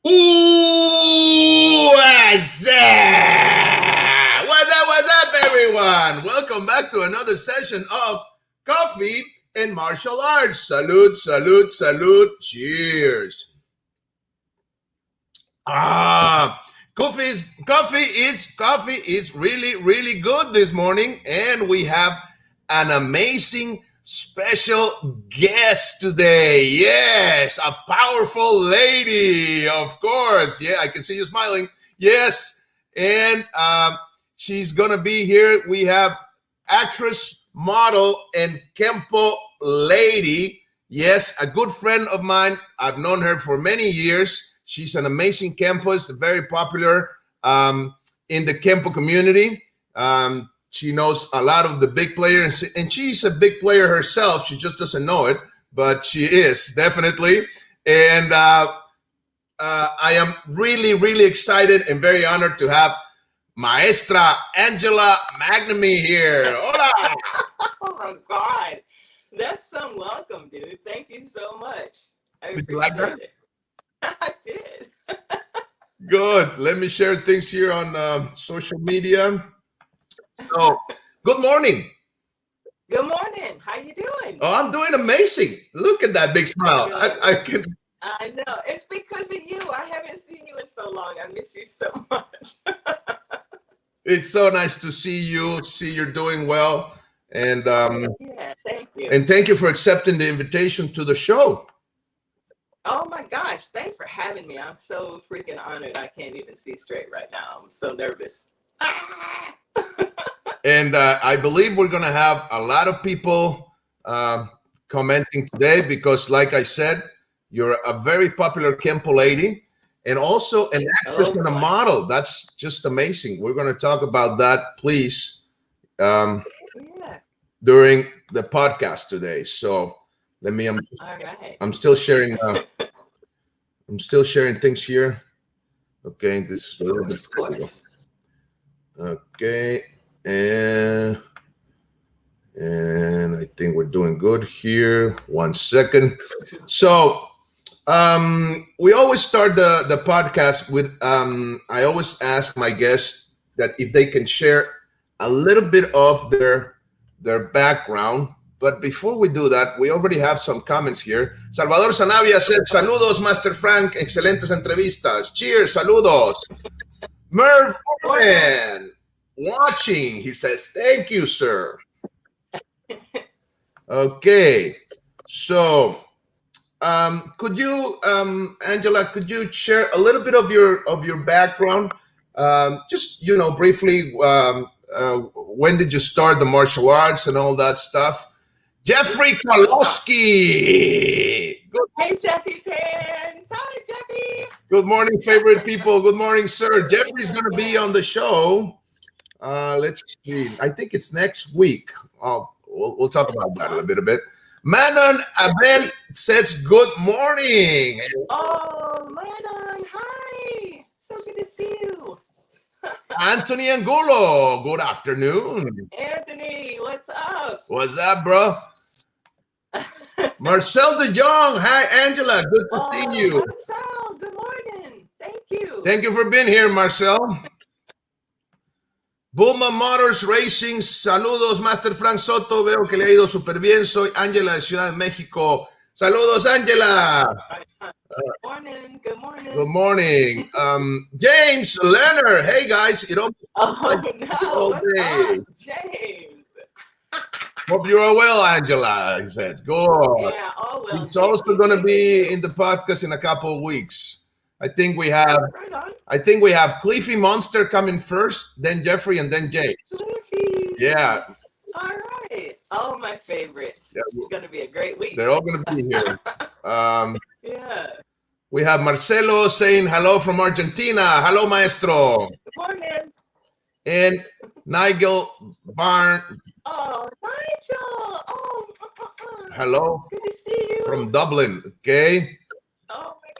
Ooh, what's up, everyone? Welcome back to another session of Coffee and Martial Arts. Salute, salute, salute. Cheers. Coffee is really good this morning, and we have an amazing special guest today. Yes, a powerful lady, of course. Yeah, I can see you smiling. Yes, and she's gonna be here. We have actress, model, and Kenpo lady. Yes, a good friend of mine. I've known her for many years. She's an amazing Kenpo, very popular in the Kenpo community. She knows a lot of the big players, and she's a big player herself. She just doesn't know it, but she is definitely. And I am really excited and very honored to have Maestra Angela McNamee here. Hola! Oh my God. That's some welcome, dude. Thank you so much. I Did you like that? appreciate it. I did. Good. Let me share things here on social media. So, good morning. Good morning. How you doing? Oh, I'm doing amazing. Look at that big smile. I can. I know. It's because of you. I haven't seen you in so long. I miss you so much. It's so nice to see you. See you're doing well, and Yeah, thank you. and thank you for accepting the invitation to the show. Oh my gosh. Thanks for having me. I'm so freaking honored. I can't even see straight right now. I'm so nervous. Ah! And I believe we're going to have a lot of people commenting today because, like I said, you're a very popular Kenpo lady and also an actress and a model. That's just amazing. We're going to talk about that, please, Yeah. during the podcast today. So let me. All right. I'm still sharing. I'm still sharing things here. Okay, this is a little bit. Of course. Okay, and I think we're doing good here. 1 second. So we always start the podcast with I always ask my guests that if they can share a little bit of their background. But before we do that, we already have some comments here. Salvador Sanavia said, "Saludos, Master Frank. Excelentes entrevistas. Cheers. Saludos." Merv Orman watching. He says, "Thank you, sir." Okay. So, could you, Angela, could you share a little bit of your background? Just briefly. When did you start the martial arts and all that stuff? Jeffrey Karlowski. Hey, Jeffy Pants. Hi, Jeffy. Good morning, favorite people. Good morning, sir. Jeffrey's going to be on the show. Let's see. I think it's next week. We'll talk about that a little bit. Manon Abel says good morning. Oh, Manon. Hi. So good to see you. Anthony Angulo, good afternoon. Anthony, what's up? What's up, bro? Marcel de Jong, hi, Angela. Good to see you. Marcel, good morning. Thank you. Thank you for being here, Marcel. Bulma Motors Racing, saludos, Master Frank Soto. Veo que le ha ido súper bien. Soy Angela de Ciudad de México. Saludos, Angela. Good morning. Good morning. Good morning. James Leonard. Hey, guys. No. What's up, James? Hope you are well, Angela. He says, "Good." Yeah, all well. He's also going to be in the podcast in a couple of weeks. I think we have Cliffy Monster coming first, then Jeffrey, and then James. Cliffy. Yeah. All right. Oh, my favorites. Yeah, it's going to be a great week. They're all going to be here. Yeah. We have Marcelo saying hello from Argentina. Hello, maestro. Good morning. And Nigel Barn. Oh, Nigel. Oh, hello. Good to see you. From Dublin. Okay.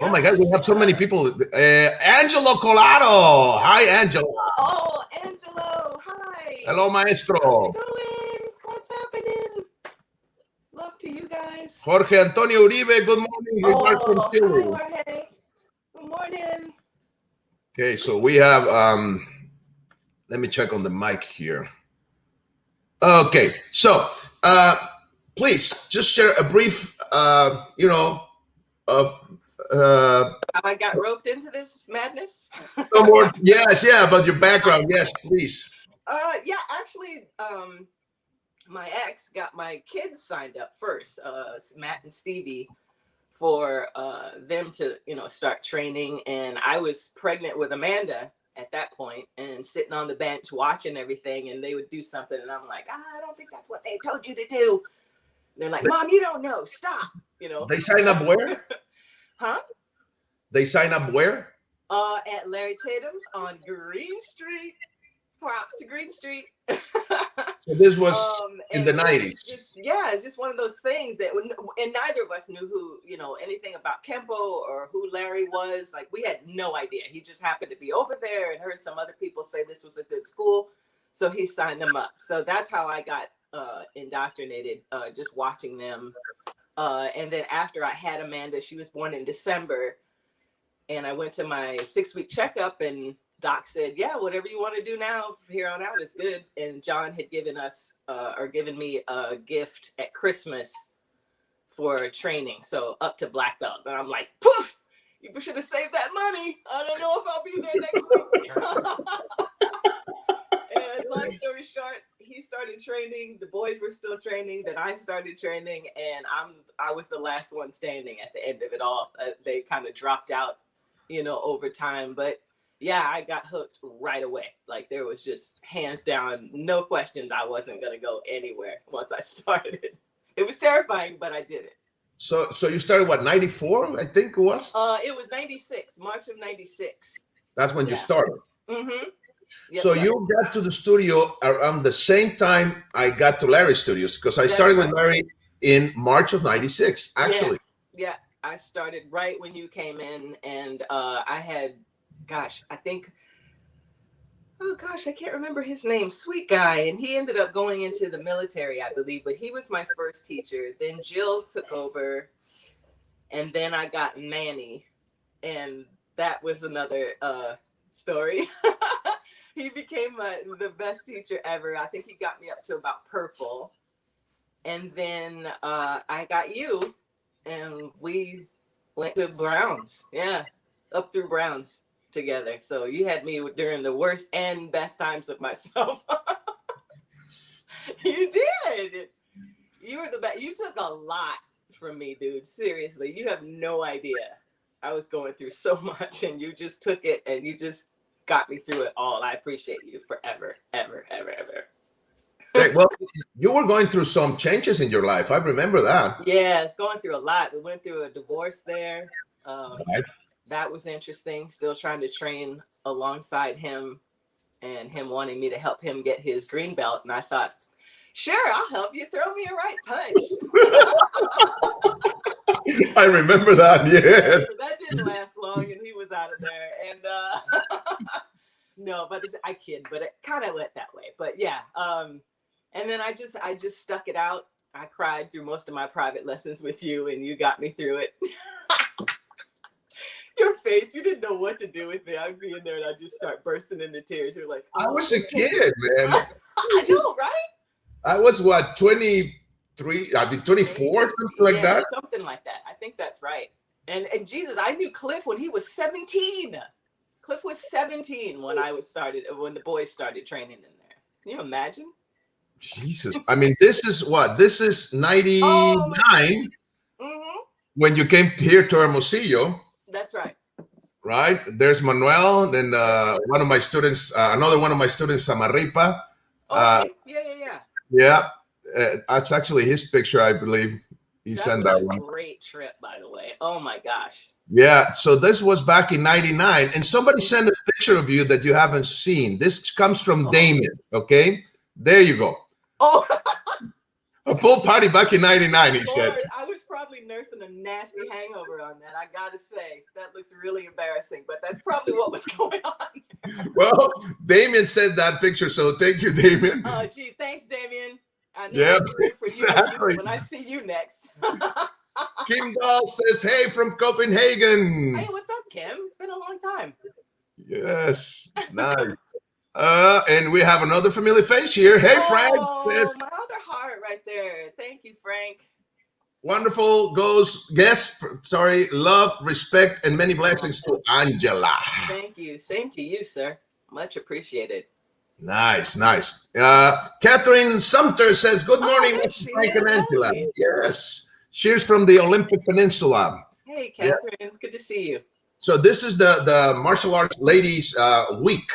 Oh my God, we have so many people. Angelo Colado. Hi, Angelo. Oh, Angelo. Hi. Hello, maestro. How's it going? What's happening? Love to you guys. Jorge Antonio Uribe, good morning. Hi, Jorge. Good morning. Okay, so we have let me check on the mic here. Okay, so please just share a brief of How I got roped into this madness? no more. Yes, yeah, about your background. Yes, please. Yeah, actually, my ex got my kids signed up first, Matt and Stevie, for them to, start training. And I was pregnant with Amanda at that point and sitting on the bench watching everything. And they would do something, and I'm like, I don't think that's what they told you to do. And they're like, Mom, you don't know. Stop. They sign up where? Huh? They sign up where? At Larry Tatum's on Green Street. Props to Green Street. So this was in the 90s. It's just one of those things that, and neither of us knew who, anything about Kenpo or who Larry was. Like, we had no idea. He just happened to be over there and heard some other people say this was a good school. So he signed them up. So that's how I got indoctrinated, just watching them. And then after I had Amanda, she was born in December. And I went to my 6-week checkup, and Doc said, yeah, whatever you want to do now from here on out is good. And John had given me a gift at Christmas for training. So up to black belt. And I'm like, poof, you should have saved that money. I don't know if I'll be there next week. And long story short, he started training. The boys were still training. Then I started training, and I was the last one standing at the end of it all. They kind of dropped out, over time. But yeah, I got hooked right away. Like, there was just hands down, no questions. I wasn't going to go anywhere once I started. It was terrifying, but I did it. So you started what, 94, I think it was? It was 96, March of 96. That's when you started. Mm-hmm. Yep, so you got to the studio around the same time I got to Larry's studios, because I started with Larry in March of 96, actually. Yeah, I started right when you came in, and I had, I can't remember his name, sweet guy. And he ended up going into the military, I believe, but he was my first teacher. Then Jill took over, and then I got Manny, and that was another story. He became the best teacher ever. I think he got me up to about purple. And then I got you, and we went to Browns. Yeah, up through Browns together. So you had me during the worst and best times of myself. You did. You were the best. You took a lot from me, dude. Seriously, you have no idea. I was going through so much, and you just took it, and you just got me through it all. I appreciate you forever, ever, ever, ever. Hey, well, you were going through some changes in your life. I remember that. Yeah, it's going through a lot. We went through a divorce there. Right. That was interesting. Still trying to train alongside him, and him wanting me to help him get his green belt. And I thought, sure, I'll help you. Throw me a right punch. I remember that. Yes. So that didn't last long, and he was out of there. And no, but I kid, but it kind of went that way. But yeah, and then I just stuck it out. I cried through most of my private lessons with you, and you got me through it. Your face, you didn't know what to do with me. I'd be in there and I'd just start bursting into tears. You're like, oh. I was a kid, man. I know, right? I was what, 23? I'd be 24, something like that. Something like that. I think that's right. And Jesus, I knew Cliff when he was 17. Cliff was 17 when when the boys started training in there. Can you imagine? Jesus. I mean, this is what? This is 99 when you came here to Hermosillo. That's right. Right? There's Manuel, then one of my students, another one of my students, Samarripa. Yeah. That's actually his picture, I believe. He sent that one. Great trip, by the way. Oh my gosh. Yeah. So this was back in 99. And somebody sent a picture of you that you haven't seen. This comes from Damien. Okay. There you go. Oh. A pool party back in 99, he said. I was probably nursing a nasty hangover on that. I gotta say, that looks really embarrassing, but that's probably what was going on. Well, Damien sent that picture, so thank you, Damien. Oh, gee, thanks, Damien. I know I'm rooting for exactly. You when I see you next. Kim Dahl says, hey, from Copenhagen. Hey, what's up, Kim? It's been a long time. Yes, nice. And we have another familiar face here. Hey, Frank. Oh, my other heart right there. Thank you, Frank. Wonderful goes guest. Sorry, love, respect, and many blessings to Angela. Thank you. Same to you, sir. Much appreciated. Nice, nice. Catherine Sumter says, "Good morning, there Mr. she Frank is. and Angela." Hey. Yes, cheers from the Olympic Peninsula. Hey, Catherine. Good to see you. So this is the martial arts ladies week.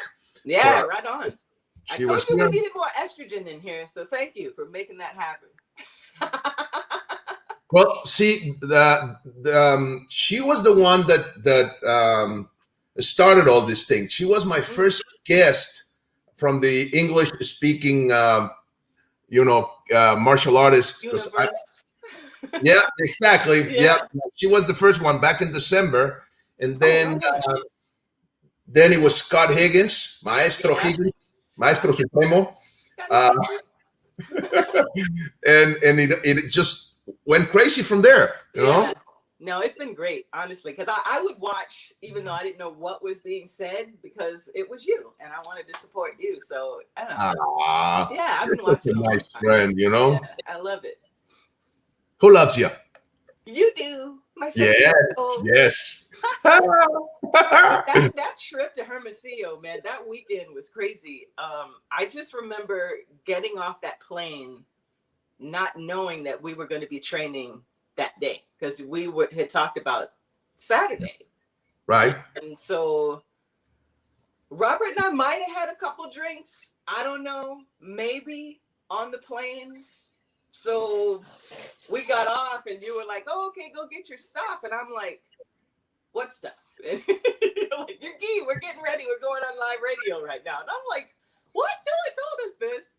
Yeah, right on. I She told was you here. we needed more estrogen in here, so thank you for making that happen. Well, see, she was the one that started all this thing. She was my first guest from the English speaking, martial artist. Universe. Yeah, exactly. Yeah. Yeah, she was the first one back in December, and Oh, right. then it was Scott Higgins, Maestro Yeah. Higgins, Maestro Supremo, Got and it just went crazy from there. You know. No, it's been great, honestly, because I would watch even though I didn't know what was being said because it was you and I wanted to support you. So I don't know. Yeah, I've been watching. A nice friend, you know. Yeah, I love it. Who loves you? You do, my friend. Yes. that trip to Hermosillo, man, that weekend was crazy. I just remember getting off that plane, not knowing that we were going to be training that day because had talked about Saturday, right? And so Robert and I might have had a couple drinks. I don't know, maybe on the plane. So we got off, and you were like, "Oh, okay, go get your stuff," and I'm like, "What stuff?" And you're like, "Yuki, we're getting ready. We're going on live radio right now." And I'm like, "What? No one told us this."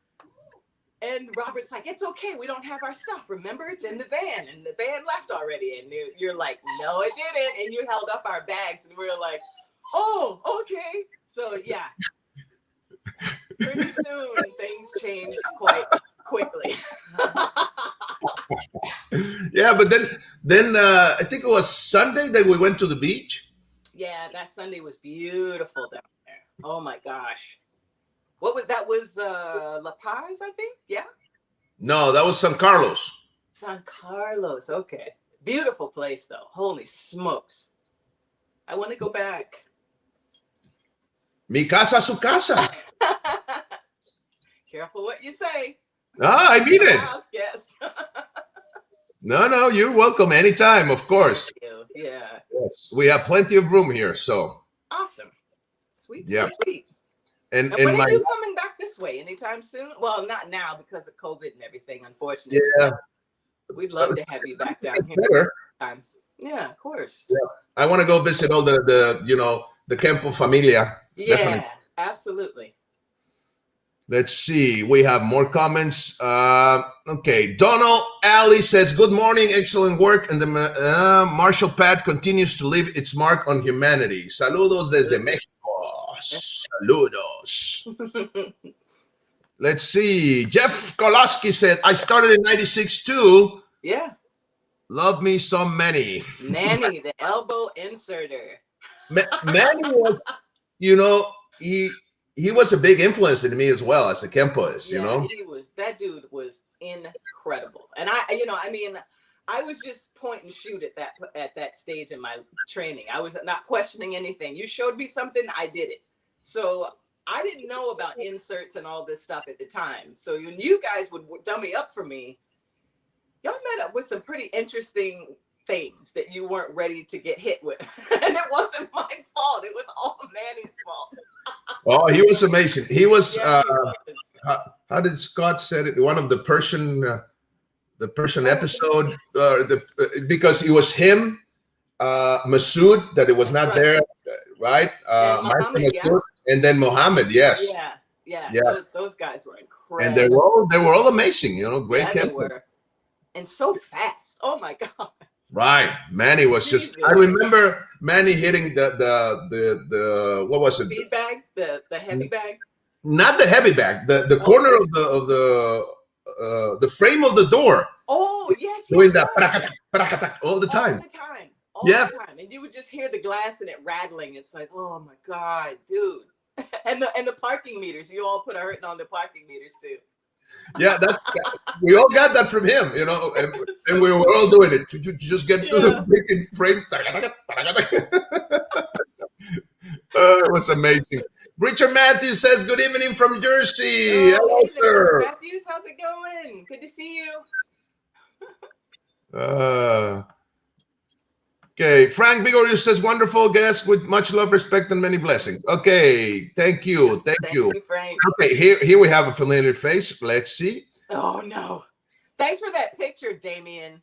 And Robert's like, "It's okay. We don't have our stuff. Remember, it's in the van, and the van left already." And you're like, "No, it didn't." And you held up our bags, and we were like, "Oh, okay." So yeah, pretty soon things changed quite quickly. Yeah, but then I think it was Sunday that we went to the beach. Yeah, that Sunday was beautiful down there. Oh my gosh. What was that? Was La Paz, I think? Yeah. No, that was San Carlos. San Carlos. Okay. Beautiful place though. Holy smokes. I want to go back. Mi casa, su casa. Careful what you say. I mean it. House guest. No, you're welcome anytime, of course. Yeah. Yes, we have plenty of room here, so. Awesome. Sweet, yeah. Sweet. And when are you coming back this way? Anytime soon? Well, not now because of COVID and everything, unfortunately. Yeah. We'd love to have you back down here. Better. Yeah, of course. Yeah. I want to go visit all the Kenpo Familia. Yeah, definitely. Absolutely. Let's see. We have more comments. Okay. Donald Alley says, "Good morning. Excellent work. And the martial pad continues to leave its mark on humanity. Saludos desde Mexico. Saludos." Let's see. Jeff Koloski said, "I started in 96 too. Yeah. Love me some Manny." Manny, the elbow inserter. Manny was, he was a big influence in me as well as a Kenpoist, That dude was incredible. And I was just point and shoot at that stage in my training. I was not questioning anything. You showed me something, I did it. So I didn't know about inserts and all this stuff at the time. So when you guys would dummy up for me, y'all met up with some pretty interesting things that you weren't ready to get hit with. And it wasn't my fault. It was all Manny's fault. Oh, he was amazing. He was, how did Scott said it? One of the Persian episode, because it was him, Masood, that it was not there, right? Muhammad, and then Mohammed, yes. Yeah. Those guys were incredible. And they were all amazing, great Kenpo. And so fast. Oh my God. Right. Manny was just, I remember Manny hitting the what was it? Speed bag, the heavy bag. Not the heavy bag, the corner of the frame of the door. Oh, yes. Doing that all the time. All the time. all Yeah. the time, and you would just hear the glass and it rattling. It's like, oh my god, dude. And the parking meters. You all put a hurting on the parking meters too. Yeah, we all got that from him, you know, and we were all doing it to just get to the freaking frame. It was amazing. Richard Matthews says, "Good evening from Jersey." Oh, Hello, hey, Mr. sir. Matthews, how's it going? Good to see you. Okay, Frank Bigorius says, "Wonderful guest with much love, respect, and many blessings." Okay, thank you, thank you. Thank you, Frank. Okay, here we have a familiar face. Let's see. Oh no! Thanks for that picture, Damien.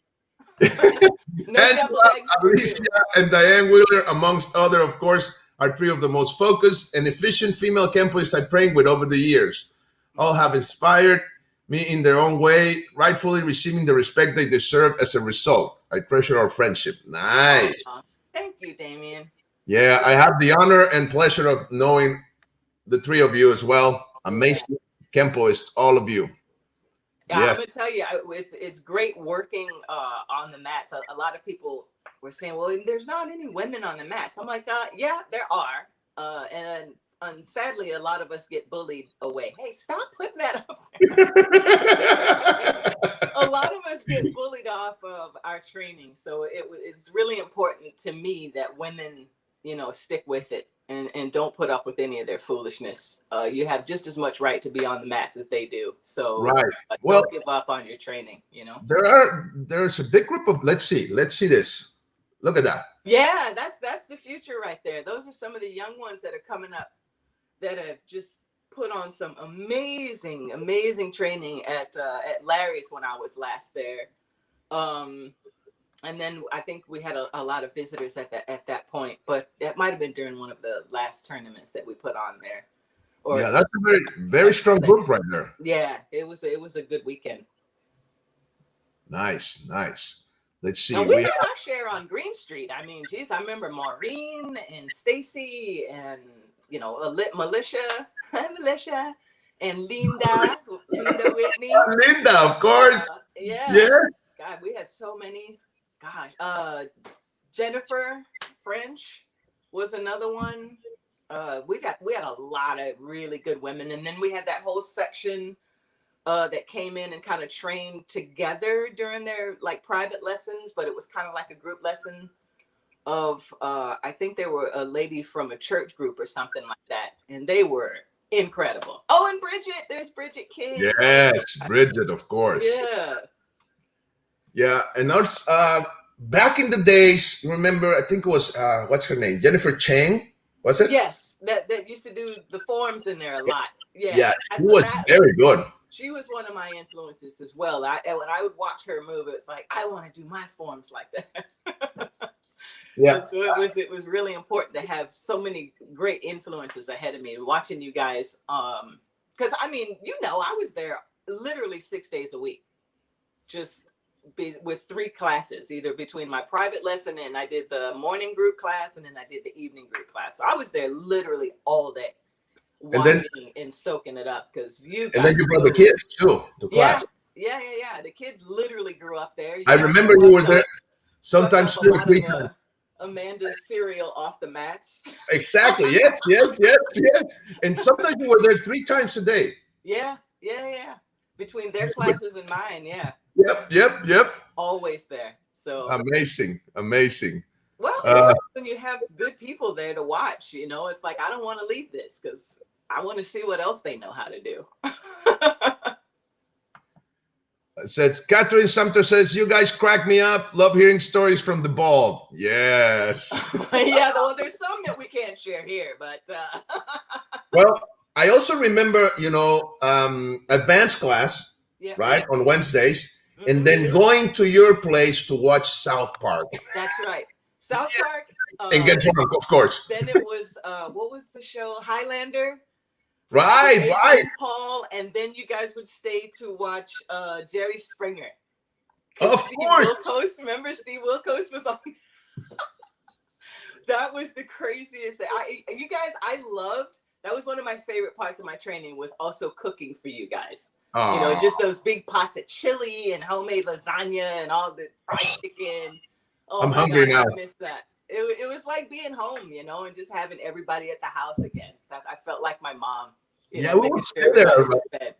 No Angela, double eggs for you. Alicia, and Diane Wheeler, amongst other, of course, are three of the most focused and efficient female Kenpoists I trained with over the years. All have inspired me in their own way, rightfully receiving the respect they deserve as a result. I treasure our friendship. Nice. Thank you, Damien. Yeah, I have the honor and pleasure of knowing the three of you as well. Amazing Kenpoists, all of you. Yeah, I'm gonna tell you, it's great working on the mats. A lot of people were saying, "Well, there's not any women on the mats." I'm like, "Yeah, there are," and sadly, a lot of us get bullied away. Hey, stop putting that up there. A lot of us get bullied off of our training, so it's really important to me that women, stick with it. And don't put up with any of their foolishness. You have just as much right to be on the mats as they do. So don't give up on your training, There's a big group of, let's see this. Look at that. Yeah, that's the future right there. Those are some of the young ones that are coming up that have just put on some amazing training at Larry's when I was last there. And then I think we had a lot of visitors at that point, but that might have been during one of the last tournaments that we put on there. That's a very strong group right there. Yeah, it was a good weekend. Nice. Let's see. And we had our share on Green Street. I mean, geez, I remember Maureen and Stacy and Militia, and Linda Whitney. Linda, of course. Yes. God, we had so many. God, Jennifer French was another one. We had a lot of really good women, and then we had that whole section that came in and kind of trained together during their private lessons, but it was kind of like a group lesson of I think there were a lady from a church group or something like that, and they were incredible. Oh, and Bridget, there's Bridget King. Yes, Bridget, of course. Yeah, and also, back in the days, remember, I think it was, what's her name? Jennifer Chang, was it? Yes, that used to do the forms in there a lot. Yeah, she was very good. She was one of my influences as well. When I would watch her move, it's like, I want to do my forms like that. Yeah. So it was really important to have so many great influences ahead of me, watching you guys. Because I mean, I was there literally 6 days a week, just with 3 classes, either between my private lesson and I did the morning group class, and then I did the evening group class. So I was there literally all day, watching and soaking it up. Because and then you brought the kids too to class. Yeah. The kids literally grew up there. I remember you were there sometimes 2 or 3 times. Amanda's cereal off the mats. Exactly. Yes. And sometimes you were there 3 times a day. Yeah. Between their classes and mine, yeah. Yep. Always there. So amazing. Well, when you have good people there to watch, it's like, I don't want to leave this because I want to see what else they know how to do. Says Catherine Sumter says, "You guys crack me up. Love hearing stories from the bald." Yes. Yeah, well, there's some that we can't share here, but well, I also remember, advanced class, right, on Wednesdays, and then going to your place to watch South Park. That's right. South Park. And get drunk, of course. Then it was, what was the show? Highlander. Right. Paul, and then you guys would stay to watch Jerry Springer. Of course. Wilkos, remember Steve Wilkos was on? That was the craziest thing. I loved. That was one of my favorite parts of my training, was also cooking for you guys. Just those big pots of chili and homemade lasagna and all the fried chicken. Oh I'm my hungry gosh, now. I missed that. It was like being home, and just having everybody at the house again. That I felt like my mom, Yeah, we making would sure stay there. everybody was fed.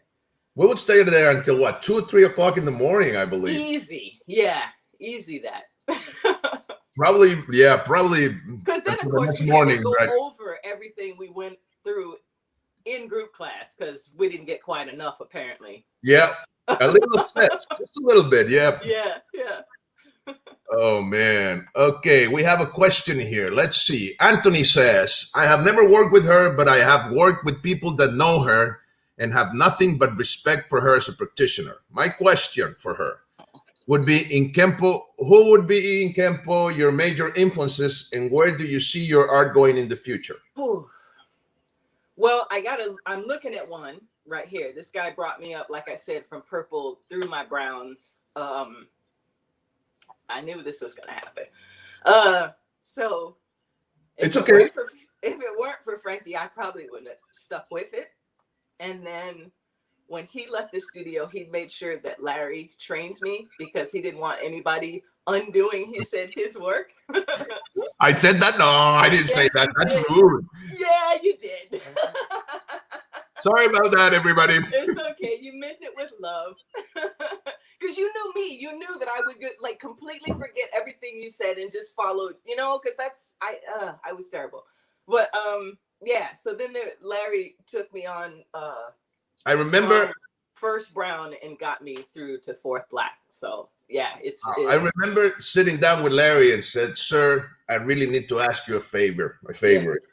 We would stay there until what, 2 or 3 o'clock in the morning, I believe. Easy, yeah, easy that. Probably, yeah, probably Because then, of until the course, next we had to morning, go right? over everything we went through in group class because we didn't get quite enough, apparently. Yeah, a little obsessed, just a little bit. Yeah. Yeah, yeah. Oh man. Okay, we have a question here. Let's see. Anthony says, "I have never worked with her, but I have worked with people that know her and have nothing but respect for her as a practitioner. My question for her would be in Kenpo, who would be in Kenpo your major influences and where do you see your art going in the future?" Whew. Well, I'm looking at one right here. This guy brought me up, like I said, from purple through my browns. I knew this was gonna happen. So It's okay. If it weren't for Frankie, I probably wouldn't have stuck with it. And then when he left the studio, he made sure that Larry trained me because he didn't want anybody undoing, he said, his work. I said that? No, I didn't say that. That's rude. Yeah, you did. Sorry about that, everybody. It's okay. You meant it with love. Because you knew me. You knew that I would like completely forget everything you said and just follow, because I was terrible. But yeah, so then Larry took me on I remember first brown and got me through to fourth black. So yeah, I remember sitting down with Larry and said, "Sir, I really need to ask you a favor, my favorite." Yeah.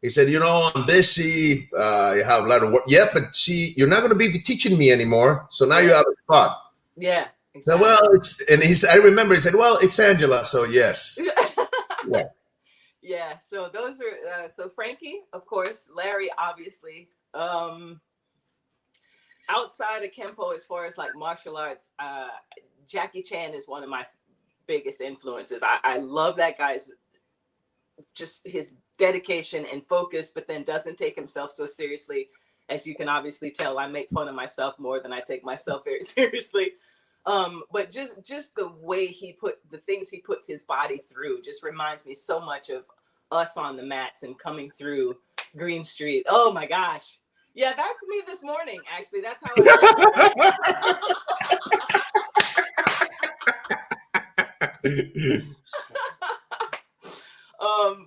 He said, "I'm busy. I have a lot of work." Yeah, but see, you're not going to be teaching me anymore. So now you have a spot. Yeah. Exactly. So, I remember he said, "Well, it's Angela." So yes. Yeah. Yeah. So those are, so Frankie, of course, Larry, obviously, outside of Kenpo, as far as like martial arts, Jackie Chan is one of my biggest influences. I love that guy's, just his dedication and focus, but then doesn't take himself so seriously. As you can obviously tell, I make fun of myself more than I take myself very seriously. But just the way the things he puts his body through just reminds me so much of us on the mats and coming through Green Street. Oh my gosh. Yeah, that's me this morning. Actually, that's how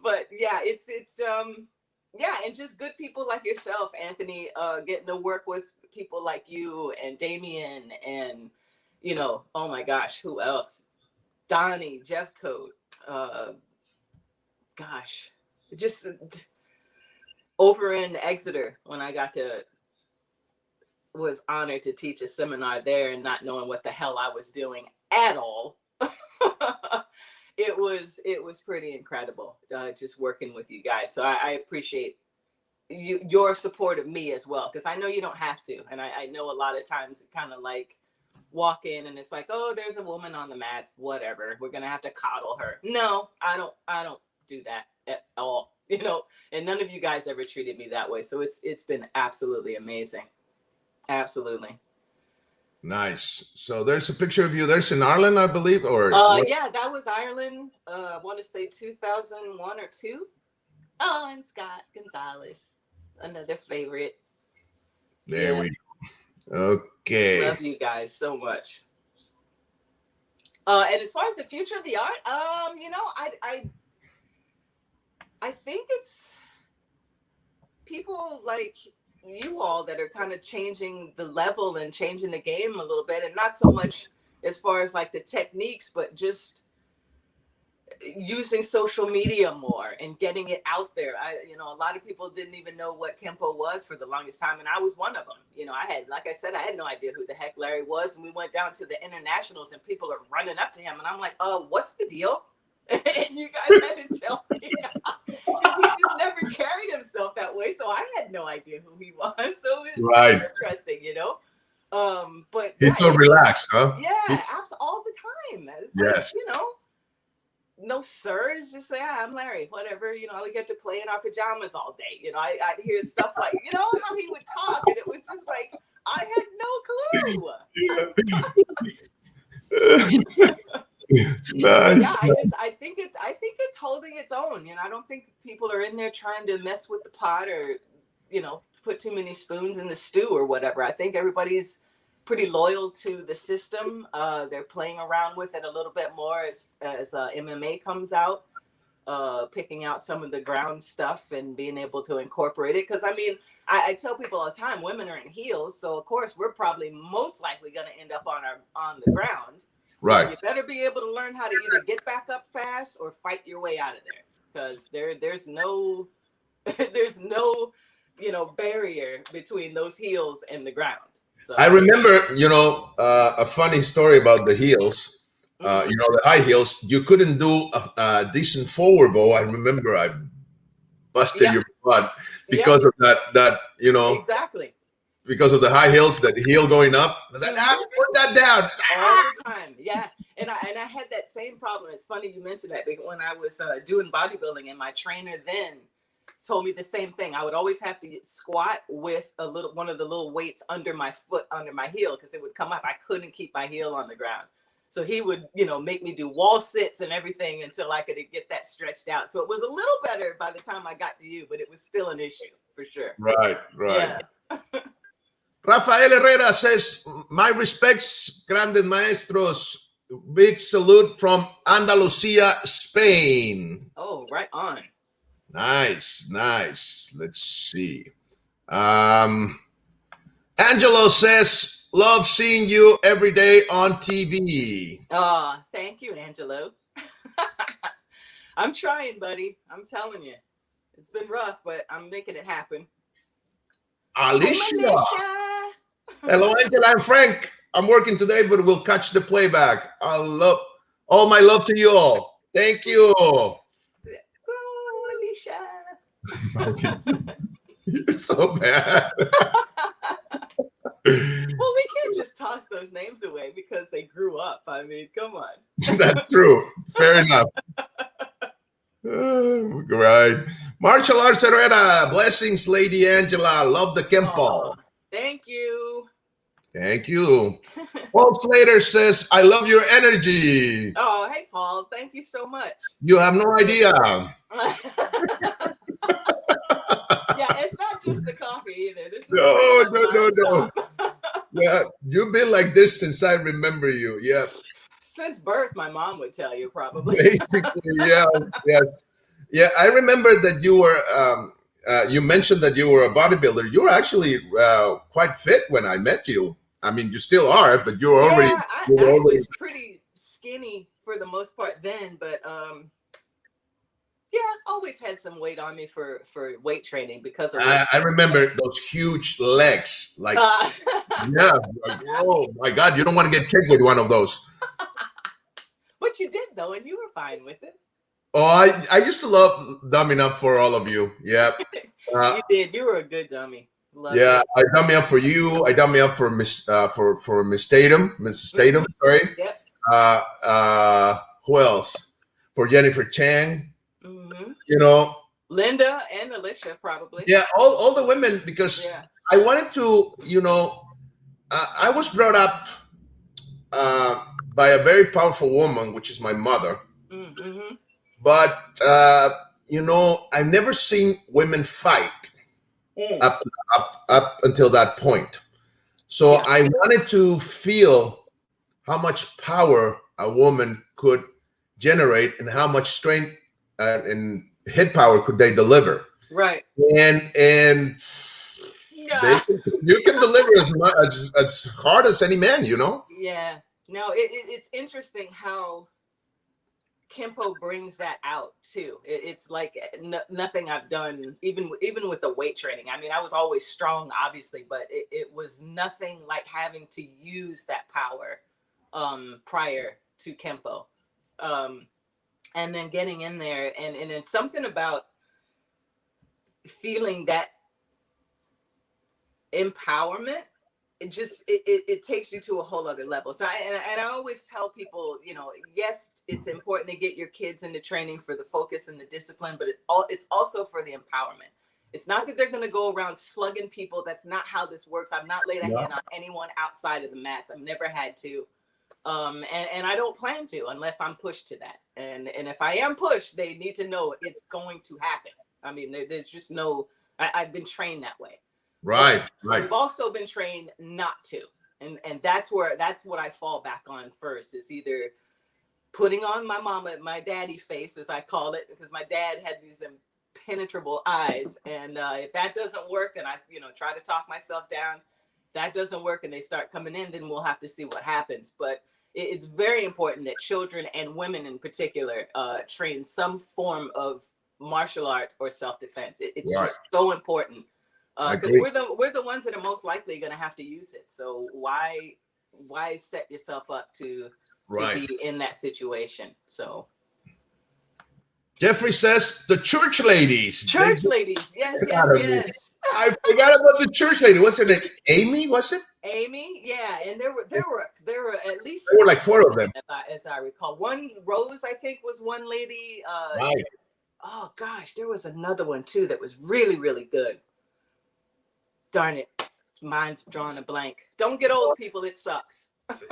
but yeah, it's yeah, and just good people like yourself, Anthony, getting to work with people like you and Damien and oh my gosh, who else? Donnie, Jeff Coat, gosh, just over in Exeter when I was honored to teach a seminar there and not knowing what the hell I was doing at all. It was pretty incredible, just working with you guys. So I appreciate your support of me as well, because I know you don't have to, and I know a lot of times it kind of like walk in and it's like, oh, there's a woman on the mats, whatever, we're gonna have to coddle her. No, I don't do that at all, and none of you guys ever treated me that way. So it's been absolutely amazing. Absolutely. Nice. So there's a picture of you. There's in Ireland, I believe, or yeah, that was Ireland. I want to say 2001 or 2. Oh, and Scott Gonzalez, another favorite. There we go. Okay. Love you guys so much. And as far as the future of the art, I think it's people like you all that are kind of changing the level and changing the game a little bit, and not so much as far as like the techniques, but just using social media more and getting it out there. A lot of people didn't even know what Kenpo was for the longest time, and I was one of them. Like I said, I had no idea who the heck Larry was, and we went down to the internationals, and people are running up to him, and I'm like, what's the deal? And you guys had to tell me, because he just never carried himself that way, so I had no idea who he was. So it's right. Interesting, But he's so relaxed, huh? Yeah, all the time. It's yes. Like, no sir, it's just say, I'm Larry, whatever, we get to play in our pajamas all day. I'd hear stuff like, how he would talk, and it was just like, I had no clue. Nice. I think it's holding its own. I don't think people are in there trying to mess with the pot or, put too many spoons in the stew or whatever. I think everybody's pretty loyal to the system. They're playing around with it a little bit more as MMA comes out, picking out some of the ground stuff and being able to incorporate it. Because I tell people all the time, women are in heels, so of course we're probably most likely going to end up on the ground. Right. So you better be able to learn how to either get back up fast or fight your way out of there, because there's no there's no barrier between those heels and the ground. So I remember, a funny story about the heels. The high heels. You couldn't do a decent forward bow. I remember I busted your butt because of that. Exactly. Because of the high heels, that heel going up. I was like, put that down. All the time. Yeah. And I had that same problem. It's funny you mentioned that, because when I was doing bodybuilding, and my trainer then told me the same thing. I would always have to squat with one of the little weights under my foot, under my heel, because it would come up. I couldn't keep my heel on the ground. So he would, make me do wall sits and everything until I could get that stretched out. So it was a little better by the time I got to you, but it was still an issue for sure. Right. Yeah. Rafael Herrera says, my respects, grandes maestros. Big salute from Andalusia, Spain. Oh, right on. Nice. Let's see. Angelo says, love seeing you every day on TV. Oh, thank you, Angelo. I'm trying, buddy. I'm telling you. It's been rough, but I'm making it happen. Alicia. Hello, Angela and Frank. I'm working today, but we'll catch the playback. All my love to you all. Thank you. Oh, Alicia. You're so bad. Well, we can't just toss those names away because they grew up. Come on. That's true. Fair enough. Right. Martial Arts Herrera. Blessings, Lady Angela. Love the Kenpo. Thank you. Thank you. Paul Slater says, I love your energy. Oh, hey, Paul. Thank you so much. You have no idea. Yeah, it's not just the coffee either. This is no. Yeah, you've been like this since I remember you. Yeah. Since birth, my mom would tell you probably. Basically, yes. Yeah, I remember that you were, you mentioned that you were a bodybuilder. You were actually quite fit when I met you. You still are, but you were already. I was pretty skinny for the most part then, but always had some weight on me for weight training because of. I remember those huge legs, like oh my God, you don't want to get kicked with one of those. But you did though, and you were fine with it. Oh, I used to love dumbing up for all of you. Yeah, you did. You were a good dummy. Love it. I dummy up for you. I dummy up for Miss Statham, Mrs. Statham. Sorry. Yep. Who else? For Jennifer Chang. Mm-hmm. Linda and Alicia probably. Yeah, all the women, because I wanted to. I was brought up by a very powerful woman, which is my mother. Mm-hmm. But I've never seen women fight up until that point. So I wanted to feel how much power a woman could generate and how much strength and head power could they deliver. Right. And you can deliver as hard as any man, Yeah. No, it's interesting how Kenpo brings that out too. It's like nothing I've done, even with the weight training. I was always strong, obviously, but it was nothing like having to use that power prior to Kenpo. And then getting in there and then something about feeling that empowerment. It takes you to a whole other level. So I always tell people, yes, it's important to get your kids into training for the focus and the discipline, but it's also for the empowerment. It's not that they're going to go around slugging people. That's not how this works. I've not laid a hand on anyone outside of the mats. I've never had to. And I don't plan to unless I'm pushed to that. And if I am pushed, they need to know it's going to happen. I mean, there's just no. I've been trained that way. Right, But right. we've also been trained not to, and that's what I fall back on first, is either putting on my daddy face, as I call it, because my dad had these impenetrable eyes, and if that doesn't work, then I try to talk myself down. That doesn't work, and they start coming in, then we'll have to see what happens. But it's very important that children and women in particular train some form of martial art or self-defense. It's Right. just so important, I because agree. we're the ones that are most likely going to have to use it. So why set yourself up to Right. be in that situation? So Jeffrey says the church ladies. church ladies, yes, yes, Out of me. yes. I forgot about the church lady. What's her name? Amy, was it? Amy, yeah, and there were at least There were like 4 of them. as I recall. One, Rose, I think, was one lady. Right. Oh gosh, there was another one too that was really, really good. Darn it, mine's drawing a blank. Don't get old, people. It sucks.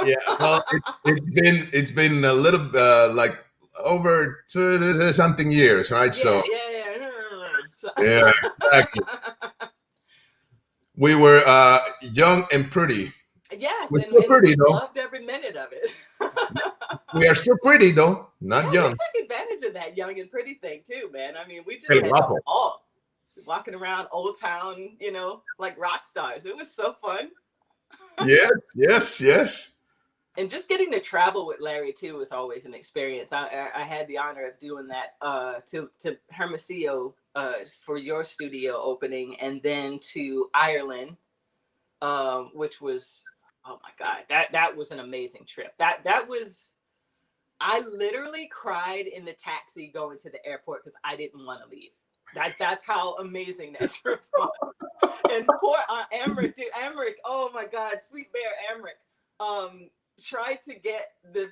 Yeah. Well, it's been a little like over 20 something years, right? So yeah, exactly. We were young and pretty. Yes, We're and still pretty though. loved every minute of it. We are still pretty though, not Yeah, young. we took advantage of that young and pretty thing too, man. I mean, we just Hey, had guapo. all walking around Old Town, like rock stars. It was so fun. Yes, yes, yes. And just getting to travel with Larry too was always an experience. I had the honor of doing that to Hermosillo for your studio opening, and then to Ireland, which was, oh my God, that was an amazing trip. That was, I literally cried in the taxi going to the airport because I didn't want to leave. That's how amazing that trip was. And poor Emmerich, dude, Emmerich, oh my God, sweet bear Emmerich, tried to get the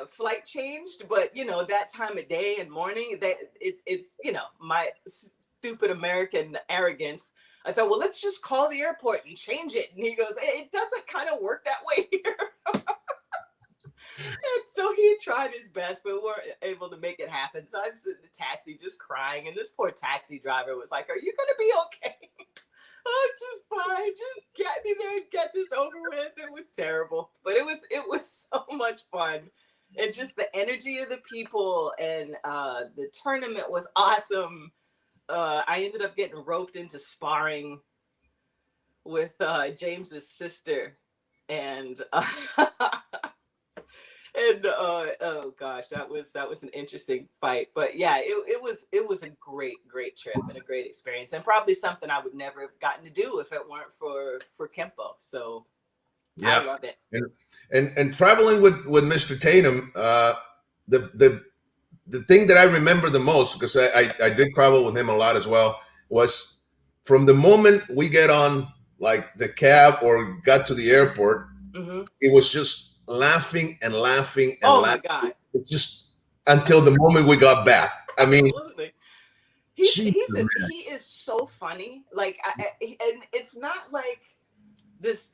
flight changed, but that time of day and morning, that it's my stupid American arrogance. I thought, well, let's just call the airport and change it. And he goes, it doesn't kind of work that way here. And so he tried his best, but weren't able to make it happen. So I was in the taxi just crying, and this poor taxi driver was like, "Are you gonna be okay?" I'm just fine. Just get me there and get this over with. It was terrible, but it was so much fun, and just the energy of the people, and the tournament was awesome. I ended up getting roped into sparring with James's sister, and oh gosh, that was an interesting fight. But yeah, it was a great trip and a great experience, and probably something I would never have gotten to do if it weren't for Kenpo. So yeah, I love it. And traveling with Mr. Tatum, the thing that I remember the most, because I did travel with him a lot as well, was from the moment we get on like the cab or got to the airport, it was just laughing and laughing and laughing. My God. It's just until the moment we got back. I mean, absolutely. He is so funny. Like, and it's not like this,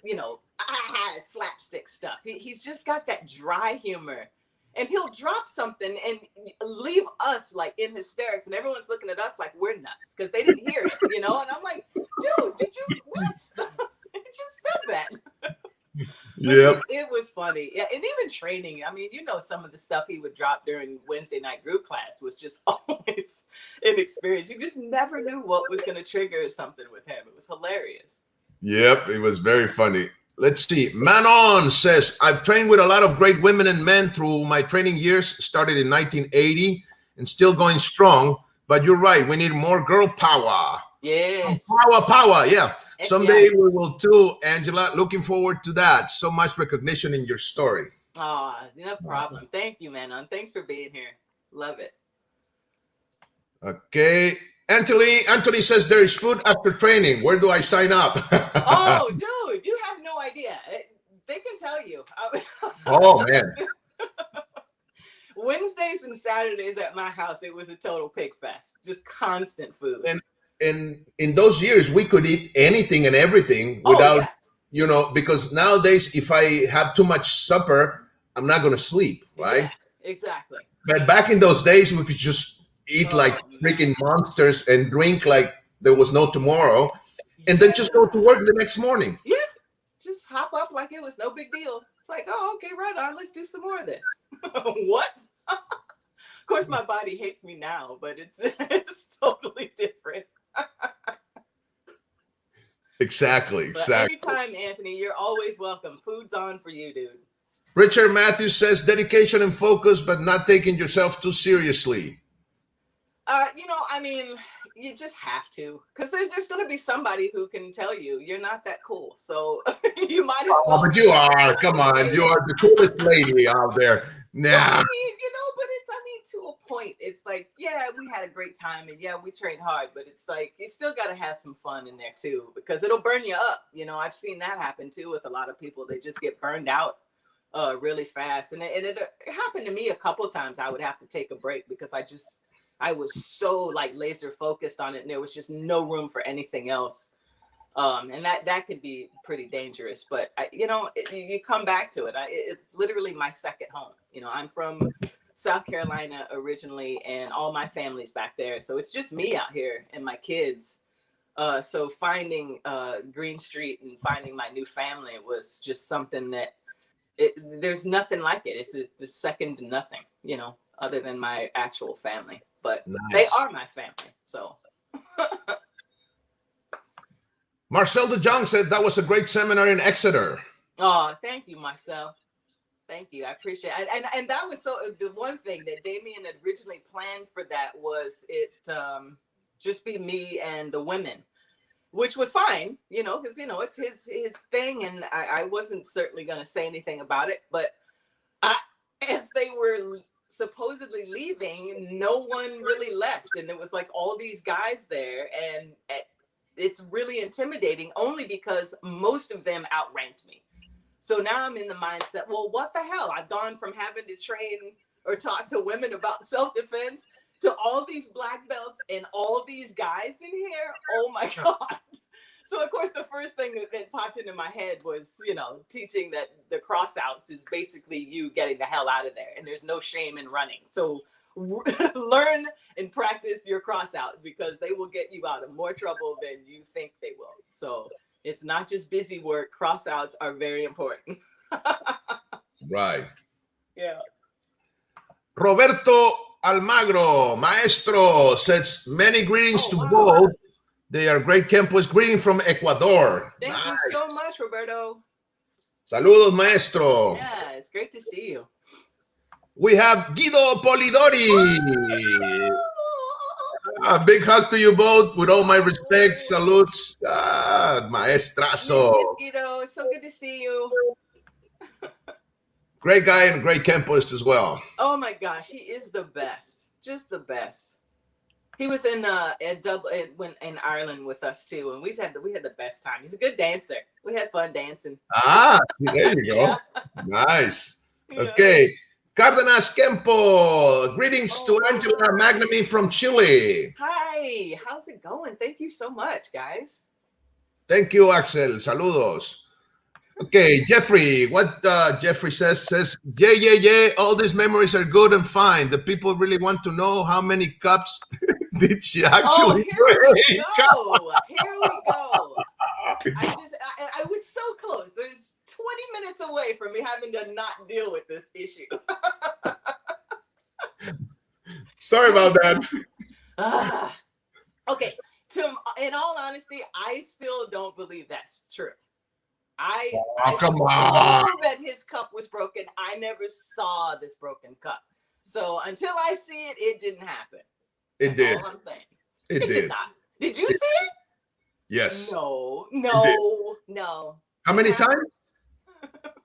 slapstick stuff. He's just got that dry humor, and he'll drop something and leave us like in hysterics, and everyone's looking at us like we're nuts because they didn't hear it, And I'm like, dude, did you what? I just said that. Yeah, it was funny. Yeah, and even training. I mean, some of the stuff he would drop during Wednesday night group class was just always an experience. You just never knew what was going to trigger something with him. It was hilarious. Yep, it was very funny. Let's see. Manon says, I've trained with a lot of great women and men through my training years, started in 1980 and still going strong. But you're right. We need more girl power. Yes. Power. Yeah. Heck Someday yeah. we will too, Angela. Looking forward to that. So much recognition in your story. Oh, no problem. Thank you, Manon. Thanks for being here. Love it. Okay. Anthony says there is food after training. Where do I sign up? Oh, dude, you have no idea. They can tell you. Oh, man. Wednesdays and Saturdays at my house, it was a total pig fest. Just constant food. And in those years, we could eat anything and everything without, because nowadays if I have too much supper, I'm not going to sleep, right? Yeah, exactly. But back in those days, we could just eat like Oh freaking man. monsters and drink like there was no tomorrow, and then just go to Yeah. work the next morning. Yeah. Just hop up like it was no big deal. It's like, oh, okay, right on. Let's do some more of this. What? Of course, my body hates me now, but it's totally different. Exactly, But exactly. anytime, Anthony, you're always welcome. Food's on for you, dude. Richard Matthews says dedication and focus, but not taking yourself too seriously. I mean, you just have to, because there's going to be somebody who can tell you you're not that cool. So you might as well. But you are. Come on, you are the coolest lady out there. Well, Nah. I mean, but to a point, it's like, yeah, we had a great time and yeah, we trained hard, but it's like, you still got to have some fun in there too, because it'll burn you up. I've seen that happen too with a lot of people. They just get burned out really fast. And it happened to me a couple of times. I would have to take a break because I was so like laser focused on it and there was just no room for anything else. And that could be pretty dangerous, but you come back to it. It's literally my second home. I'm from South Carolina originally, and all my family's back there. So it's just me out here and my kids. So finding Green Street and finding my new family was just something that there's nothing like it. It's second to nothing, other than my actual family. But nice. They are my family. So. Marcel de Jong said that was a great seminar in Exeter. Oh, thank you, Marcel. Thank you. I appreciate it. And that was the one thing that Damien had originally planned for that was it just be me and the women, which was fine, because, it's his thing. And I wasn't certainly going to say anything about it. But as they were supposedly leaving, no one really left. And there was like all these guys there. And it's really intimidating only because most of them outranked me. So now I'm in the mindset, well, what the hell? I've gone from having to train or talk to women about self-defense to all these black belts and all these guys in here. Oh my God. So of course, the first thing that popped into my head was, teaching that the cross outs is basically you getting the hell out of there. And there's no shame in running. So learn and practice your cross out because they will get you out of more trouble than you think they will. So it's not just busy work. Cross outs are very important. Right. Yeah. Roberto Almagro, maestro, says many greetings to both. They are great Kenpo's greeting from Ecuador. Thank you so much, Roberto. Saludos, maestro. Yeah, it's great to see you. We have Guido Polidori. A big hug to you both with all my respect. Salutes, maestrazo. Guido, it's so good to see you. Great guy and great Kenpoist as well. Oh my gosh, he is the best. Just the best. He was in in Ireland with us too, and we had the best time. He's a good dancer. We had fun dancing. There you go. Yeah. Nice. Yeah. Okay. Cardenas Kenpo, greetings to Angela McNamee from Chile. Hi, how's it going? Thank you so much, guys. Thank you, Axel. Saludos. Okay, Jeffrey, what Jeffrey says, yeah, all these memories are good and fine. The people really want to know how many cups did she actually drink. Here we go. I was so close. There's 20 minutes away from me having to not deal with this issue. Sorry about that. Okay. In all honesty, I still don't believe that's true. I come on. Told that his cup was broken. I never saw this broken cup. So until I see it, it didn't happen. It did. All I'm saying. It did not. Did you see it? Yes. No. How many times?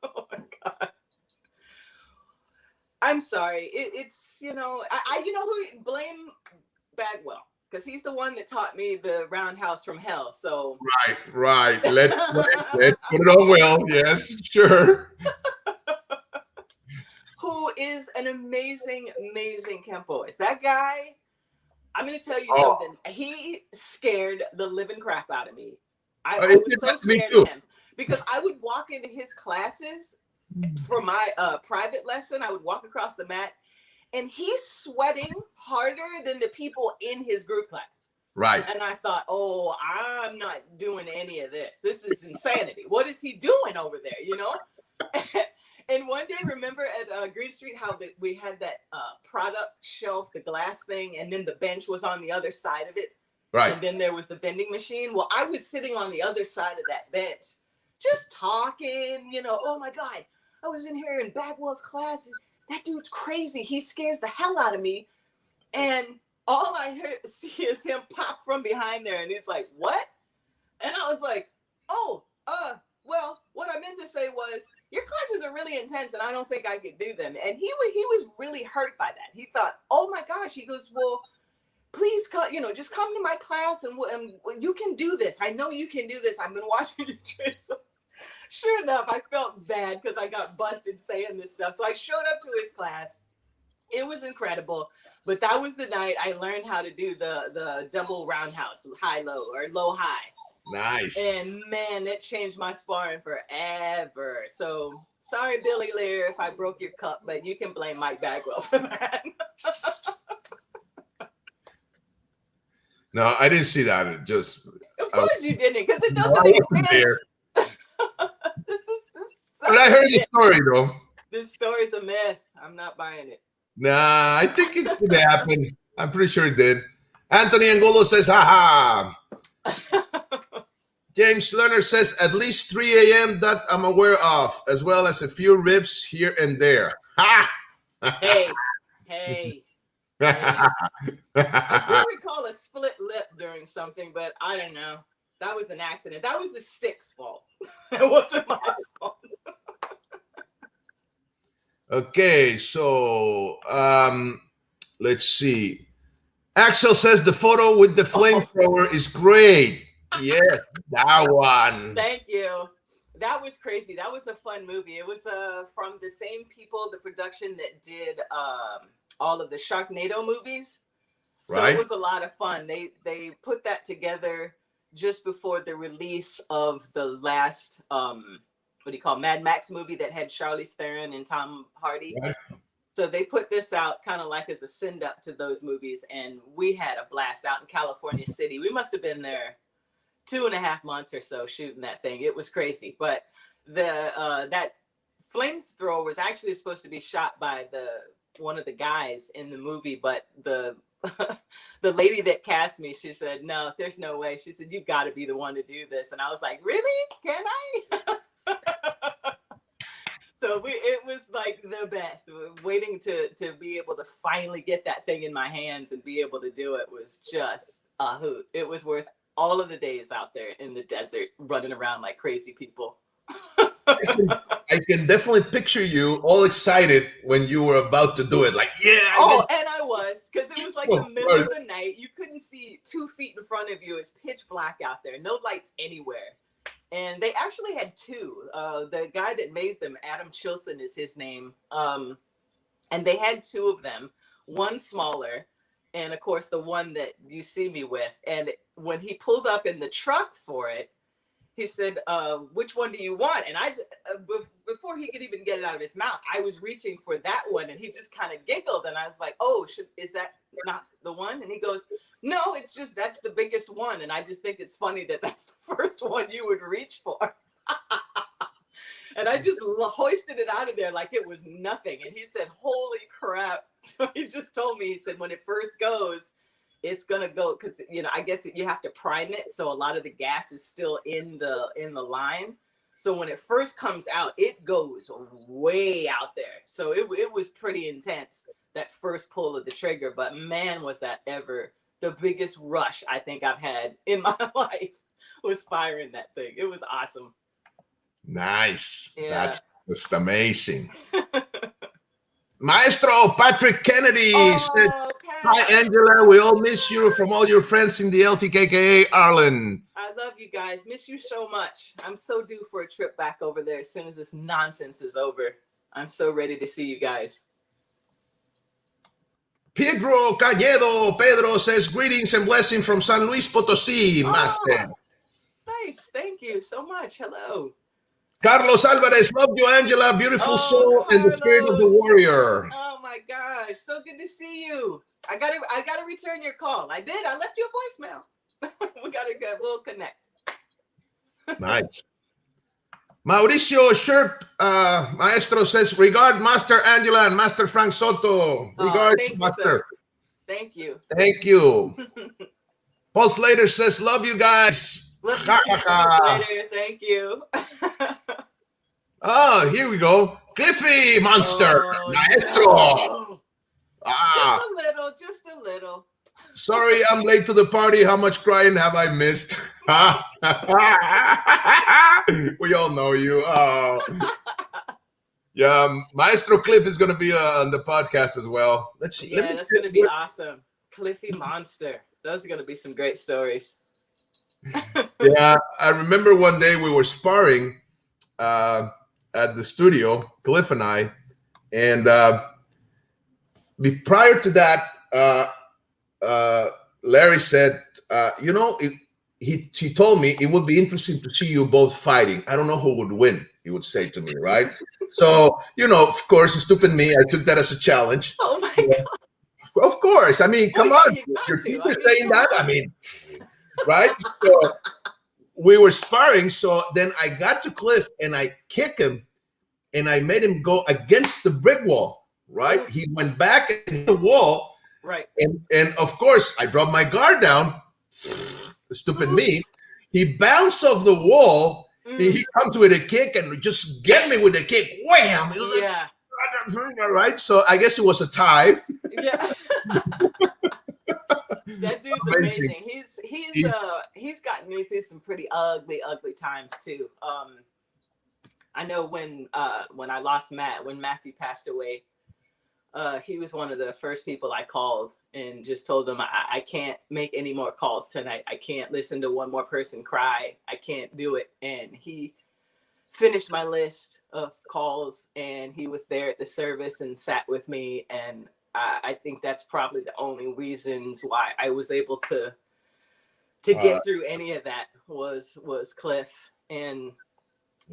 Oh my God. I'm sorry. It's I who blame Bagwell. Because he's the one that taught me the roundhouse from hell. So right. Let's put it on Will. Yes, sure. Who is an amazing Kenpoist. That guy, I'm going to tell you something. He scared the living crap out of me. I was so scared of him because I would walk into his classes for my private lesson. I would walk across the mat, and he's sweating harder than the people in his group class. Right. And I thought, oh, I'm not doing any of this. This is insanity. What is he doing over there, you know? And one day, remember at Green Street how we had that product shelf, the glass thing, and then the bench was on the other side of it. Right. And then there was the vending machine. Well, I was sitting on the other side of that bench, just talking, you know, oh my God, I was in here in Bagwell's class. That dude's crazy. He scares the hell out of me. And all I see is him pop from behind there. And he's like, what? And I was like, oh, well, what I meant to say was, your classes are really intense and I don't think I could do them. And he was really hurt by that. He thought, oh my gosh. He goes, well, please come, you know, just come to my class and you can do this. I know you can do this. I've been watching you train. So sure enough, I felt bad because I got busted saying this stuff. So I showed up to his class. It was incredible. But that was the night I learned how to do the double roundhouse, high-low or low-high. Nice. And man, it changed my sparring forever. So sorry, Billy Lear, if I broke your cup, but you can blame Mike Bagwell for that. No, I didn't see that. It just. Of course you didn't, because it doesn't exist. But I heard the story though. This story's a myth. I'm not buying it. Nah, I think it did happen. I'm pretty sure it did. Anthony Angulo says, haha. James Lerner says, at least 3 a.m. that I'm aware of, as well as a few ribs here and there. Ha! Hey. I do recall a split lip during something, but I don't know. That was an accident. That was the stick's fault. It wasn't my fault. Okay, so let's see. Axel says the photo with the flamethrower is great. Yes, that one. Thank you. That was crazy. That was a fun movie. It was from the same people, the production that did all of the Sharknado movies. So Right. It was a lot of fun. They put that together just before the release of the last Mad Max movie that had Charlize Theron and Tom Hardy. Right. So they put this out kind of like as a send up to those movies, and we had a blast out in California City. We must have been there 2.5 months or so shooting that thing. It was crazy. But that flamethrower was actually supposed to be shot by one of the guys in the movie, but the lady that cast me, she said, no, there's no way. She said, you've got to be the one to do this. And I was like, really? Can I? So it was like the best. Waiting to be able to finally get that thing in my hands and be able to do it was just a hoot. It was worth all of the days out there in the desert running around like crazy people. I can definitely picture you all excited when you were about to do it. Like, yeah. And I was, because it was like the middle of the night. You couldn't see 2 feet in front of you. It's pitch black out there. No lights anywhere. And they actually had two. The guy that made them, Adam Chilson is his name. And they had two of them, one smaller, and of course the one that you see me with. And when he pulled up in the truck for it, he said, which one do you want? And I, before he could even get it out of his mouth, I was reaching for that one, and he just kind of giggled. And I was like, oh, is that not the one? And he goes, no, it's just, that's the biggest one. And I just think it's funny that that's the first one you would reach for. And I just hoisted it out of there like it was nothing. And he said, holy crap. So he just told me, he said, when it first goes, it's going to go, because, you know, I guess you have to prime it. So a lot of the gas is still in the line. So when it first comes out, it goes way out there. So it was pretty intense, that first pull of the trigger. But man, was that ever the biggest rush I think I've had in my life, was firing that thing. It was awesome. Nice. Yeah. That's just amazing. Maestro Patrick Kennedy said, hi, Angela. We all miss you from all your friends in the LTKKA Ireland. I love you guys. Miss you so much. I'm so due for a trip back over there as soon as this nonsense is over. I'm so ready to see you guys. Pedro says, greetings and blessings from San Luis Potosí, Master. Nice. Thank you so much. Hello. Carlos Alvarez, love you, Angela. Beautiful Oh, soul and the spirit of the Carlos. warrior. Oh my gosh, so good to see you. I gotta return your call. I did. I left you a voicemail. We gotta go. We'll connect. Nice. Mauricio Sherp, Maestro says, regard Master Angela and Master Frank Soto. Regards, Thank you, sir. Master. Thank you. Thank you. Paul Slater says, love you guys. Love you too, Mr. Slater. Thank you. Oh, here we go. Cliffy Monster. Maestro. No. Ah, Just a little. sorry I'm late to the party. How much crying have I missed? We all know you. Oh. Yeah, Maestro Cliff is going to be on the podcast as well. Let's see. Yeah, that's going to be awesome. Cliffy Monster. Those are going to be some great stories. Yeah, I remember one day we were sparring at the studio, Cliff and I, and prior to that, Larry said, he told me it would be interesting to see you both fighting. I don't know who would win, he would say to me, right? So, of course, stupid me, I took that as a challenge. Oh my God. Of course. I mean, come on. Your teacher saying that? I mean, right? So we were sparring. So then I got to Cliff and I kicked him and I made him go against the brick wall, right? He went back and hit the wall. Right. And of course, I dropped my guard down. Stupid me. He bounced off the wall. He comes with a kick and just get me with a kick. Wham! Yeah. Right? So I guess it was a tie. Yeah. That dude's amazing. He's gotten me through some pretty ugly times too. I know when I lost Matt, when Matthew passed away, he was one of the first people I called and just told him I can't make any more calls tonight. I can't listen to one more person cry. I can't do it. And he finished my list of calls and he was there at the service and sat with me. And I think that's probably the only reasons why I was able to get through any of that was Cliff. And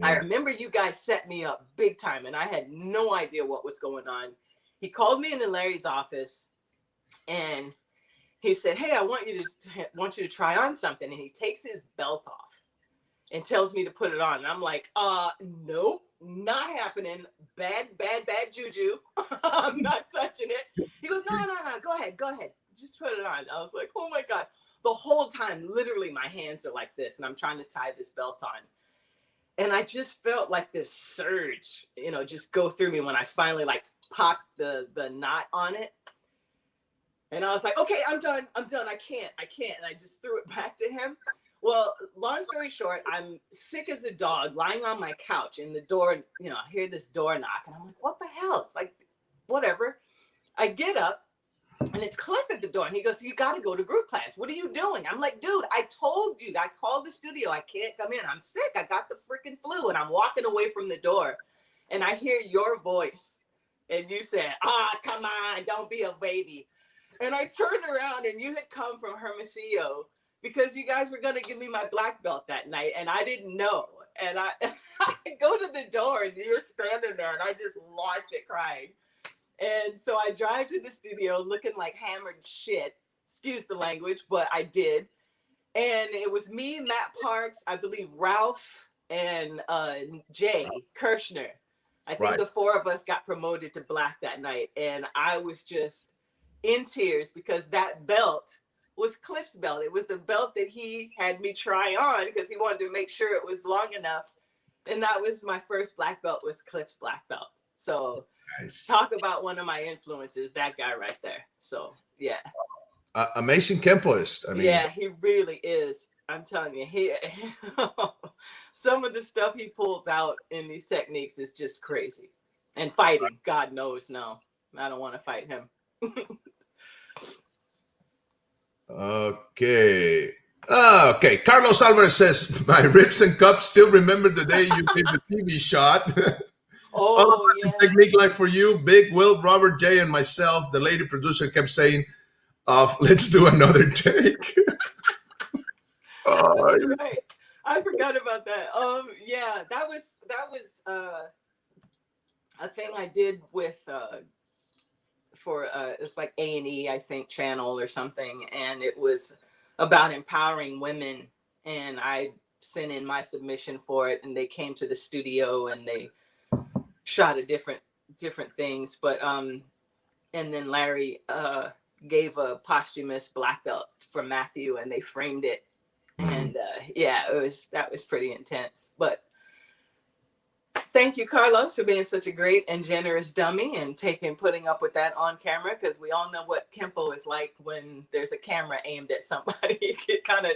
I remember you guys set me up big time and I had no idea what was going on. He called me into Larry's office and he said, "Hey, I want you to try on something." And he takes his belt off and tells me to put it on. And I'm like, nope, not happening. Bad juju. I'm not touching it. He goes, no, go ahead. Just put it on. I was like, oh my God. The whole time, literally my hands are like this and I'm trying to tie this belt on. And I just felt like this surge, just go through me when I finally popped the knot on it. And I was like, okay, I'm done. I can't. And I just threw it back to him. Well, long story short, I'm sick as a dog lying on my couch and the door, I hear this door knock and I'm like, what the hell? It's like, whatever. I get up and it's Cliff at the door and he goes, "You got to go to group class. What are you doing?" I'm like, "Dude, I told you, I called the studio. I can't come in. I'm sick. I got the freaking flu." And I'm walking away from the door and I hear your voice and you said, "Come on, don't be a baby." And I turned around and you had come from Hermosillo because you guys were going to give me my black belt that night and I didn't know. And I go to the door and you're standing there and I just lost it crying. And so I drive to the studio looking like hammered shit, excuse the language, but I did. And it was me, Matt Parks, I believe Ralph and Jay Kirshner. I think the four of us got promoted to black that night. And I was just in tears because that belt was Cliff's belt. It was the belt that he had me try on because he wanted to make sure it was long enough. And that was my first black belt, was Cliff's black belt. So nice. Talk about one of my influences, that guy right there. So yeah. Amazing Kenpoist. I mean, yeah, he really is. I'm telling you, some of the stuff he pulls out in these techniques is just crazy. And fighting, God knows, no, I don't want to fight him. Okay. Okay. Carlos Alvarez says, "My ribs and cups still remember the day you did the TV shot." Oh, yeah. Technique like for you, Big Will, Robert J, and myself. The lady producer kept saying, "Let's do another take." That's right. I forgot about that. Yeah, that was a thing I did with for it's like A&E, I think, channel or something, and it was about empowering women. And I sent in my submission for it, and they came to the studio and they shot a different things. But and then Larry gave a posthumous black belt for Matthew, and they framed it. And yeah, that was pretty intense. But thank you, Carlos, for being such a great and generous dummy and putting up with that on camera, because we all know what Kenpo is like when there's a camera aimed at somebody. It kind of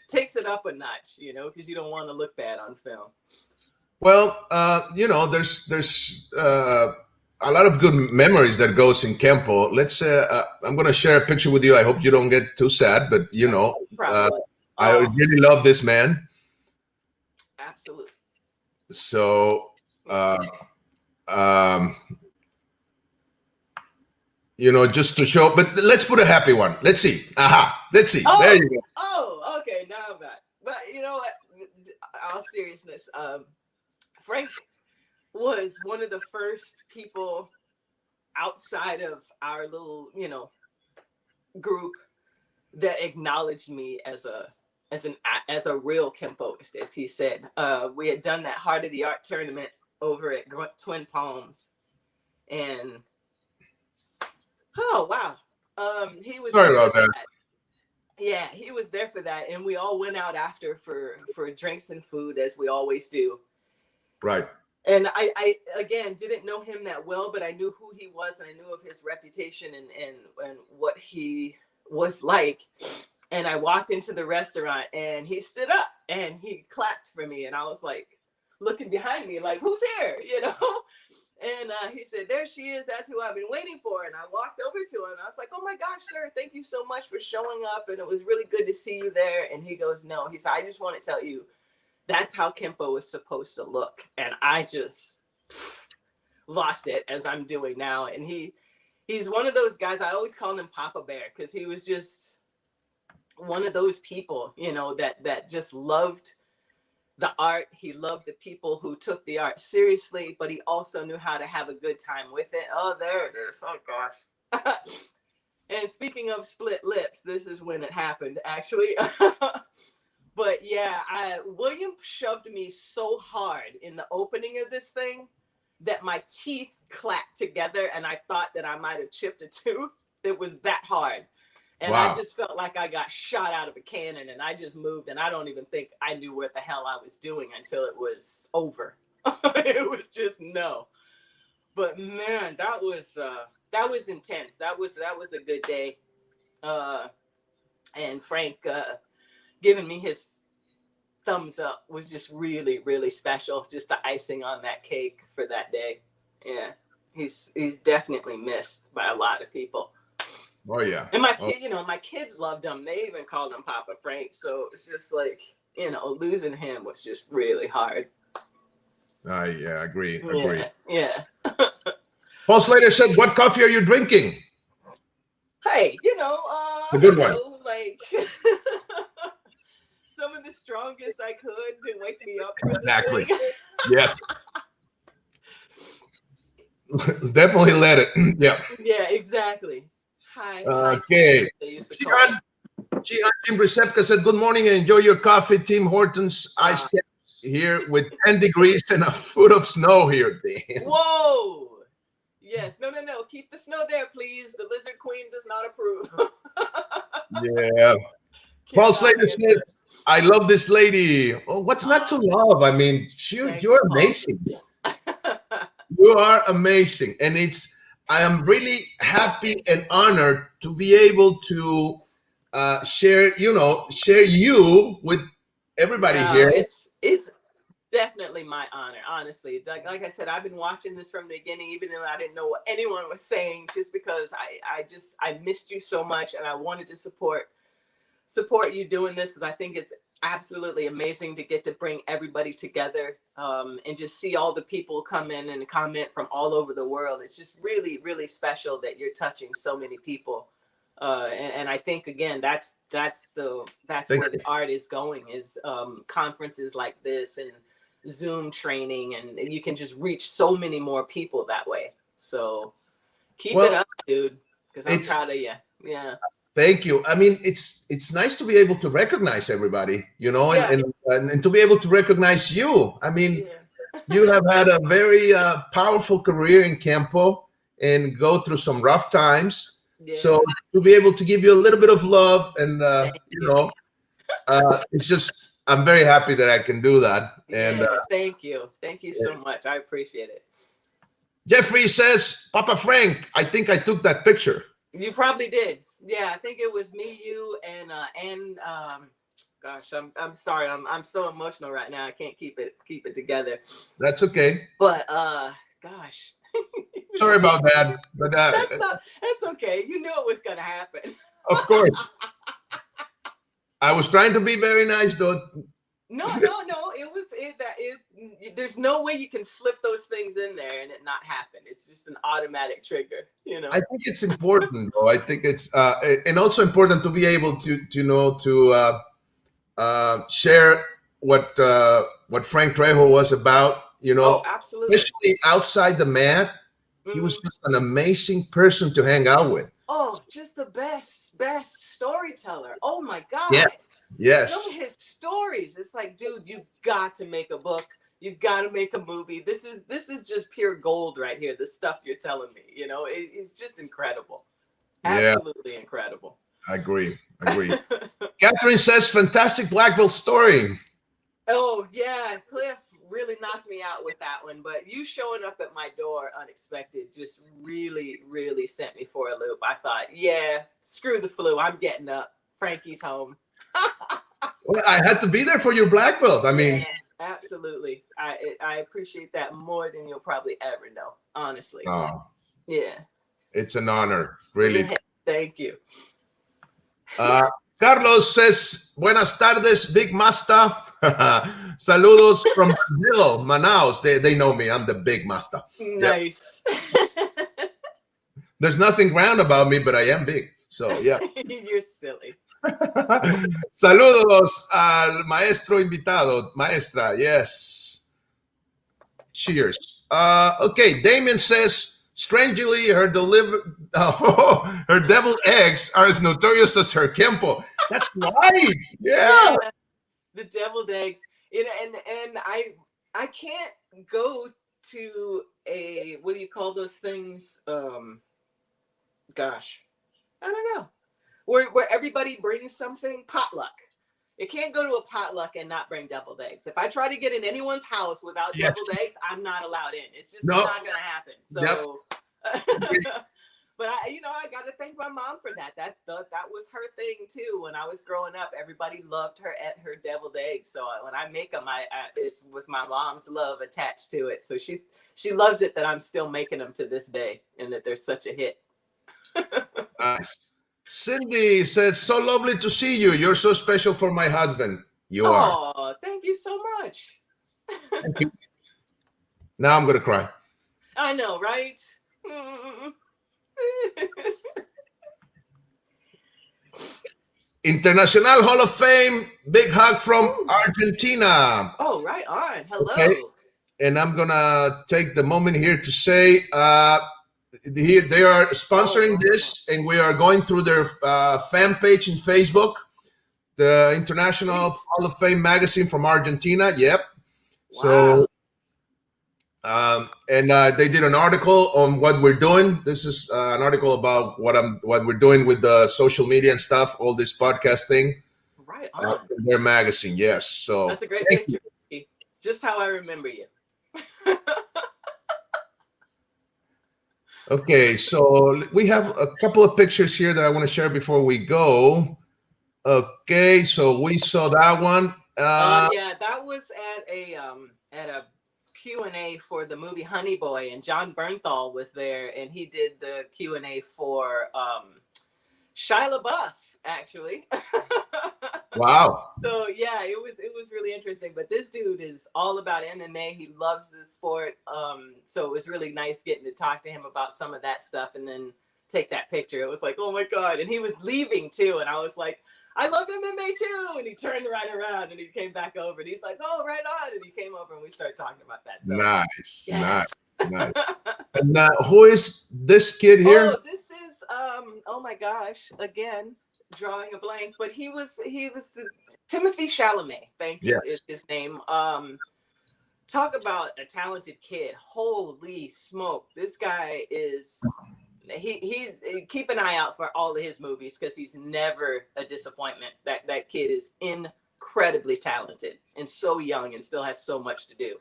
takes it up a notch, you know, because you don't want to look bad on film. Well, you know, there's a lot of good memories that goes in Kenpo. Let's I'm going to share a picture with you. I hope you don't get too sad, but you know, I really love this man. Absolutely. So, you know, just to show, but let's put a happy one. Let's see. Aha. Let's see. Oh, there you go. Oh, okay. Now I'm back. But you know what? All seriousness, Frank was one of the first people outside of our little, you know, group that acknowledged me as a real Kenpoist, as he said. We had done that Heart of the Art tournament over at Twin Palms, and oh wow, he was sorry about that. Yeah, he was there for that, and we all went out after for drinks and food, as we always do. Right. And I again didn't know him that well, but I knew who he was, and I knew of his reputation and what he was like. And I walked into the restaurant, and he stood up and he clapped for me, and I was like looking behind me like, who's here, you know? And he said, there she is, that's who I've been waiting for. And I walked over to him, and I was like, oh my gosh, sir, thank you so much for showing up, and it was really good to see you there. And he goes, no, he said, I just want to tell you, that's how Kenpo is supposed to look. And I just lost it, as I'm doing now. And he's one of those guys, I always call him Papa Bear, because he was just one of those people, you know, that just loved the art. He loved the people who took the art seriously, but he also knew how to have a good time with it. Oh, there it is. Oh gosh. And speaking of split lips, this is when it happened, actually. But yeah, William shoved me so hard in the opening of this thing that my teeth clacked together, and I thought that I might have chipped a tooth. It was that hard. And wow. I just felt like I got shot out of a cannon, and I just moved, and I don't even think I knew what the hell I was doing until it was over. It was just no. But man, that was intense. That was a good day. And Frank giving me his thumbs up was just really, really special. Just the icing on that cake for that day. Yeah, he's definitely missed by a lot of people. Oh yeah. And my kids loved him. They even called him Papa Frank. So it's just like, you know, losing him was just really hard. Yeah, agree. Yeah. Paul Slater said, "What coffee are you drinking?" Hey, you know, a good one. Like some of the strongest I could to wake me up. Exactly. Yes. Definitely let it. Yeah. Yeah, exactly. Hi. Okay. Gian Jim Brisepka said, "Good morning and enjoy your coffee. Tim Hortons ice caps here with 10 degrees and a foot of snow here." Whoa. Yes. No. Keep the snow there, please. The Lizard Queen does not approve. Yeah. Paul Slater says, "I love this lady." Oh, what's not to love? I mean, you're amazing. You are amazing. And I am really happy and honored to be able to share you with everybody here. It's definitely my honor, honestly. Like I said, I've been watching this from the beginning, even though I didn't know what anyone was saying, just because I missed you so much, and I wanted to support you doing this, because I think it's absolutely amazing to get to bring everybody together, and just see all the people come in and comment from all over the world. It's just really, really special that you're touching so many people And I think again that's Thank where you. the art is going, is conferences like this and Zoom training, and you can just reach so many more people that way. So keep it Well, up, dude, because I'm it's proud of you. Yeah. thank you. I mean, it's nice to be able to recognize everybody, Yeah. and to be able to recognize you. I mean, Yeah. you have had a very powerful career in Campo and go through some rough times. So Yeah. to be able to give you a little bit of love and Thank you. it's just I'm very happy that I can do that. And Yeah. Thank you. Thank you so much. I appreciate it. Jeffrey says, Papa Frank, I think I took that picture. You probably did. Yeah, I think it was me, you, and gosh, I'm sorry. I'm so emotional right now. I can't keep it together. That's okay. But gosh. Sorry about that. But That's okay. You knew it was gonna happen. of course, I was trying to be very nice, though. No. It was it that it. There's no way you can slip those things in there and it not happen. It's just an automatic trigger. I think it's important, though. I think it's and also important to be able to share what Frank Trejo was about. Oh, absolutely. Especially outside the mat, he was just an amazing person to hang out with. Oh, just the best storyteller. Oh my God. Yes. Some of his stories, it's like, dude, you've got to make a book. You've got to make a movie. This is just pure gold right here. The stuff you're telling me, it's just incredible. Absolutely incredible. I agree. Catherine says, fantastic black belt story. Oh yeah, Cliff really knocked me out with that one, but you showing up at my door unexpected just really, really sent me for a loop. I thought, yeah, screw the flu. I'm getting up. Frankie's home. Well, I had to be there for your black belt. I mean, yeah, absolutely. I appreciate that more than you'll probably ever know, honestly. Yeah. It's an honor, really. Yeah, thank you. Carlos says, buenas tardes, Big Master. Saludos from Brazil, Manaus. They know me. I'm the Big Master. Nice. Yep. There's nothing grand about me, but I am big. So, yeah. You're silly. Saludos al maestro invitado, maestra. Yes. Cheers. Okay, Damien says, strangely, her deviled eggs are as notorious as her Kenpo. That's right. Yeah. The deviled eggs. And I can't go to a, what do you call those things? Gosh, I don't know. Where everybody brings something, potluck. It can't go to a potluck and not bring deviled eggs. If I try to get in anyone's house without deviled eggs, I'm not allowed in. It's just not going to happen. So, but I got to thank my mom for that. That was her thing too. When I was growing up, everybody loved her deviled eggs. So when I make them, it's with my mom's love attached to it. So she loves it that I'm still making them to this day and that they're such a hit. Nice. Cindy says, so lovely to see you. You're so special for my husband. You are. Oh, thank you so much. Thank you. Now I'm going to cry. I know, right? International Hall of Fame. Big hug from Argentina. Oh, right on. Hello. Okay. And I'm going to take the moment here to say, they are sponsoring this, and we are going through their fan page in Facebook, the International Hall of Fame magazine from Argentina. Yep. Wow. So, and they did an article on what we're doing. This is an article about what we're doing with the social media and stuff, all this podcast thing. Right on. Their magazine, yes. So that's a great picture. Just how I remember you. Okay, so we have a couple of pictures here that I want to share before we go. Okay, so we saw that one. Yeah, that was at a Q&A for the movie Honey Boy, and John Bernthal was there, and he did the Q&A for Shia LaBeouf, actually. Wow. So yeah, it was really interesting. But this dude is all about MMA. He loves this sport. So it was really nice getting to talk to him about some of that stuff, and then take that picture. It was like, oh my God. And he was leaving too. And I was like, I love MMA too. And he turned right around and he came back over and he's like, oh, right on. And he came over and we started talking about that. So, Nice, yes. nice. And who is this kid here? Oh, this is oh my gosh, again, drawing a blank, but he was the Timothy Chalamet. Thank you, Yes. is his name. Talk about a talented kid. Holy smoke. This guy is he's keep an eye out for all of his movies because he's never a disappointment. That kid is incredibly talented and so young and still has so much to do.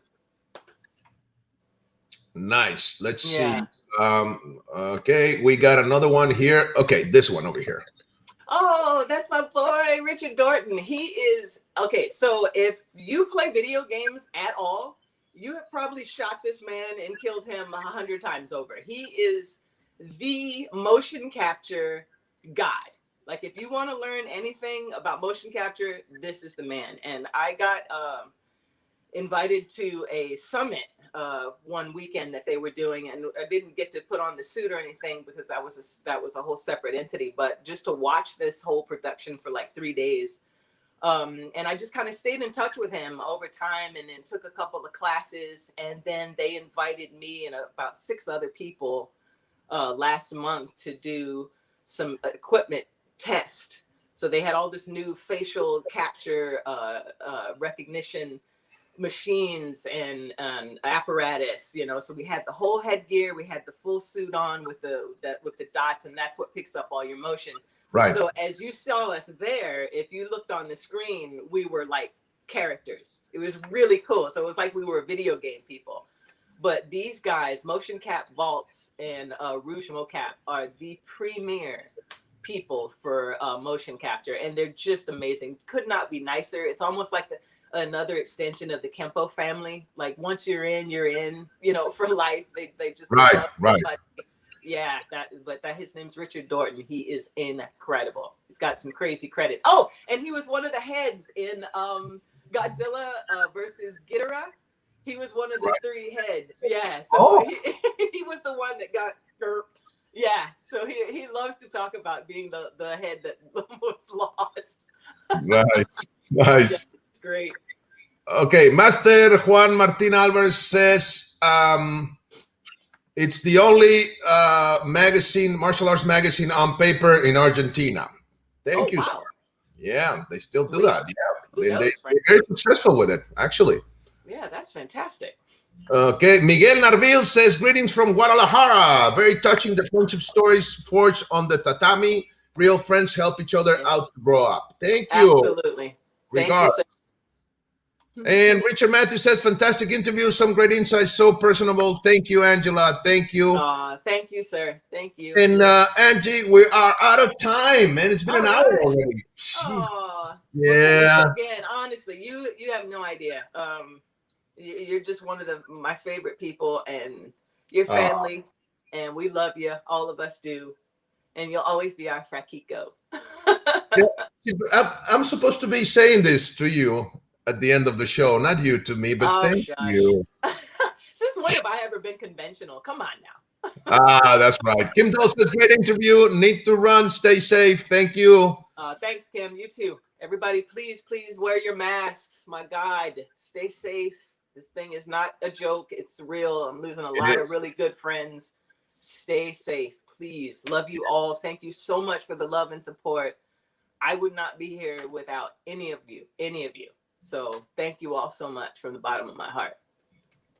Nice. Let's see. Okay, we got another one here. Okay, this one over here. Oh, that's my boy, Richard Dorton. He is okay. So if you play video games at all, you have probably shot this man and killed him 100 times over. He is the motion capture god. Like if you want to learn anything about motion capture, this is the man. And I got invited to a summit one weekend that they were doing, and I didn't get to put on the suit or anything because that was a whole separate entity. But just to watch this whole production for like 3 days, and I just kind of stayed in touch with him over time, and then took a couple of classes, and then they invited me and about 6 other people last month to do some equipment test. So they had all this new facial capture recognition machines and apparatus, you know. So we had the whole headgear, we had the full suit on with the dots, and that's what picks up all your motion. Right. So as you saw us there, if you looked on the screen, we were like characters. It was really cool. So it was like we were video game people. But these guys, Motion Cap Vaults and Rouge Mocap, are the premier people for motion capture, and they're just amazing. Could not be nicer. It's almost like another extension of the Kenpo family. Like once you're in, you know, for life. They just right. Yeah, his name's Richard Dorton. He is incredible. He's got some crazy credits. Oh, and he was one of the heads in Godzilla versus Ghidorah. He was one of the 3 heads. Yeah, so he was the one that got. Yeah, so he loves to talk about being the head that was lost. Nice. Yeah, it's great. Okay, Master Juan Martin Alvarez says it's the only martial arts magazine on paper in Argentina. Thank you, wow. sir. Yeah, they still do that. Yeah, they're very successful with it, actually. Yeah, that's fantastic. Okay, Miguel Narvil says, greetings from Guadalajara. Very touching, the friendship stories forged on the tatami. Real friends help each other out to grow up. Thank you. Absolutely. Regards. Thank you, and Richard Matthews says, fantastic interview, some great insights, so personable. Thank you, Angela. Thank you. Thank you, sir. Thank you. And Angie, we are out of time, man. It's been an hour already. Yeah. Well, again, honestly, you have no idea. You're just one of my favorite people, and your family, and we love you. All of us do, and you'll always be our Fraquico. I'm supposed to be saying this to you at the end of the show, not you to me, but thank you. Since when have I ever been conventional? Come on now. That's right. Kim Dole says, great interview. Need to run. Stay safe. Thank you. Thanks, Kim. You too. Everybody, please wear your masks. My God, stay safe. This thing is not a joke. It's real. I'm losing a lot of really good friends. Stay safe, please. Love you all. Thank you so much for the love and support. I would not be here without any of you. So thank you all so much from the bottom of my heart.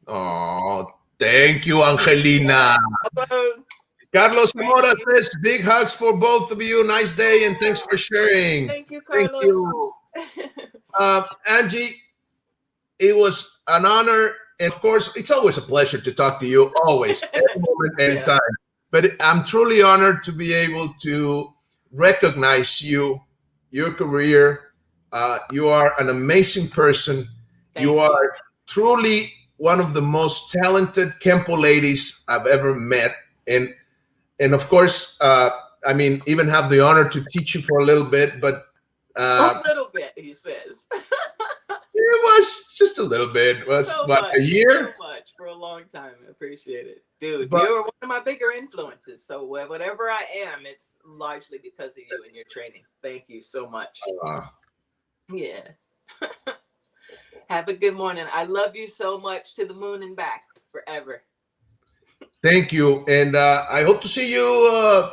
Oh, thank you, Angelina. Carlos Zamora says, big hugs for both of you. Nice day, and thanks for sharing. Thank you, Carlos. Thank you. Angie, it was an honor. And of course, it's always a pleasure to talk to you, always, every moment, anytime. But I'm truly honored to be able to recognize you, your career. You are an amazing person. You are truly one of the most talented Kenpo ladies I've ever met. And of course, I mean, even have the honor to teach you for a little bit, but a little bit, he says. was just a little bit. It was So what, much, a year? so much for a long time. I appreciate it, dude. But You're one of my bigger influences. So whatever I am, it's largely because of you and your training. Thank you so much. uh, Yeah. Have a good morning. I love you so much, to the moon and back forever. thank you, and I hope to see you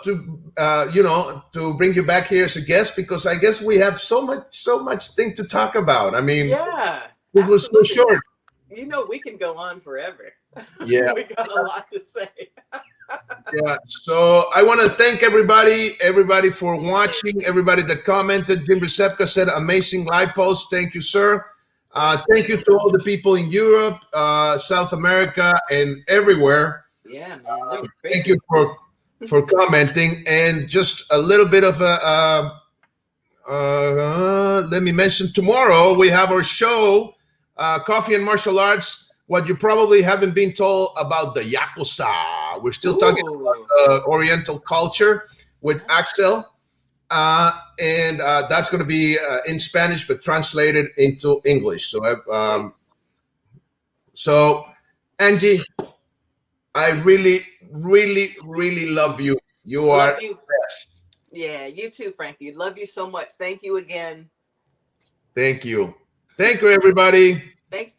to bring you back here as a guest, because I guess we have so much thing to talk about. I mean, Yeah, this was so absolutely. short. You know, we can go on forever. Yeah. We got a lot to say. Yeah, so I want to thank everybody for watching, everybody that commented. Jim Recepka said, amazing live post. Thank you, sir. Thank you to all the people in Europe, South America, and everywhere. Yeah, man. That was Thank crazy. you for commenting. And just a little bit of let me mention, tomorrow we have our show, Coffee and Martial Arts. What you probably haven't been told about the Yakuza. We're still talking Ooh. Oriental culture with Axel, and that's going to be in Spanish but translated into English. So Angie, I really, really, really love you. You are Love the you. best. Yeah, you too, Frankie. Love you so much. Thank you again. Thank you. Thank you, everybody. Thanks.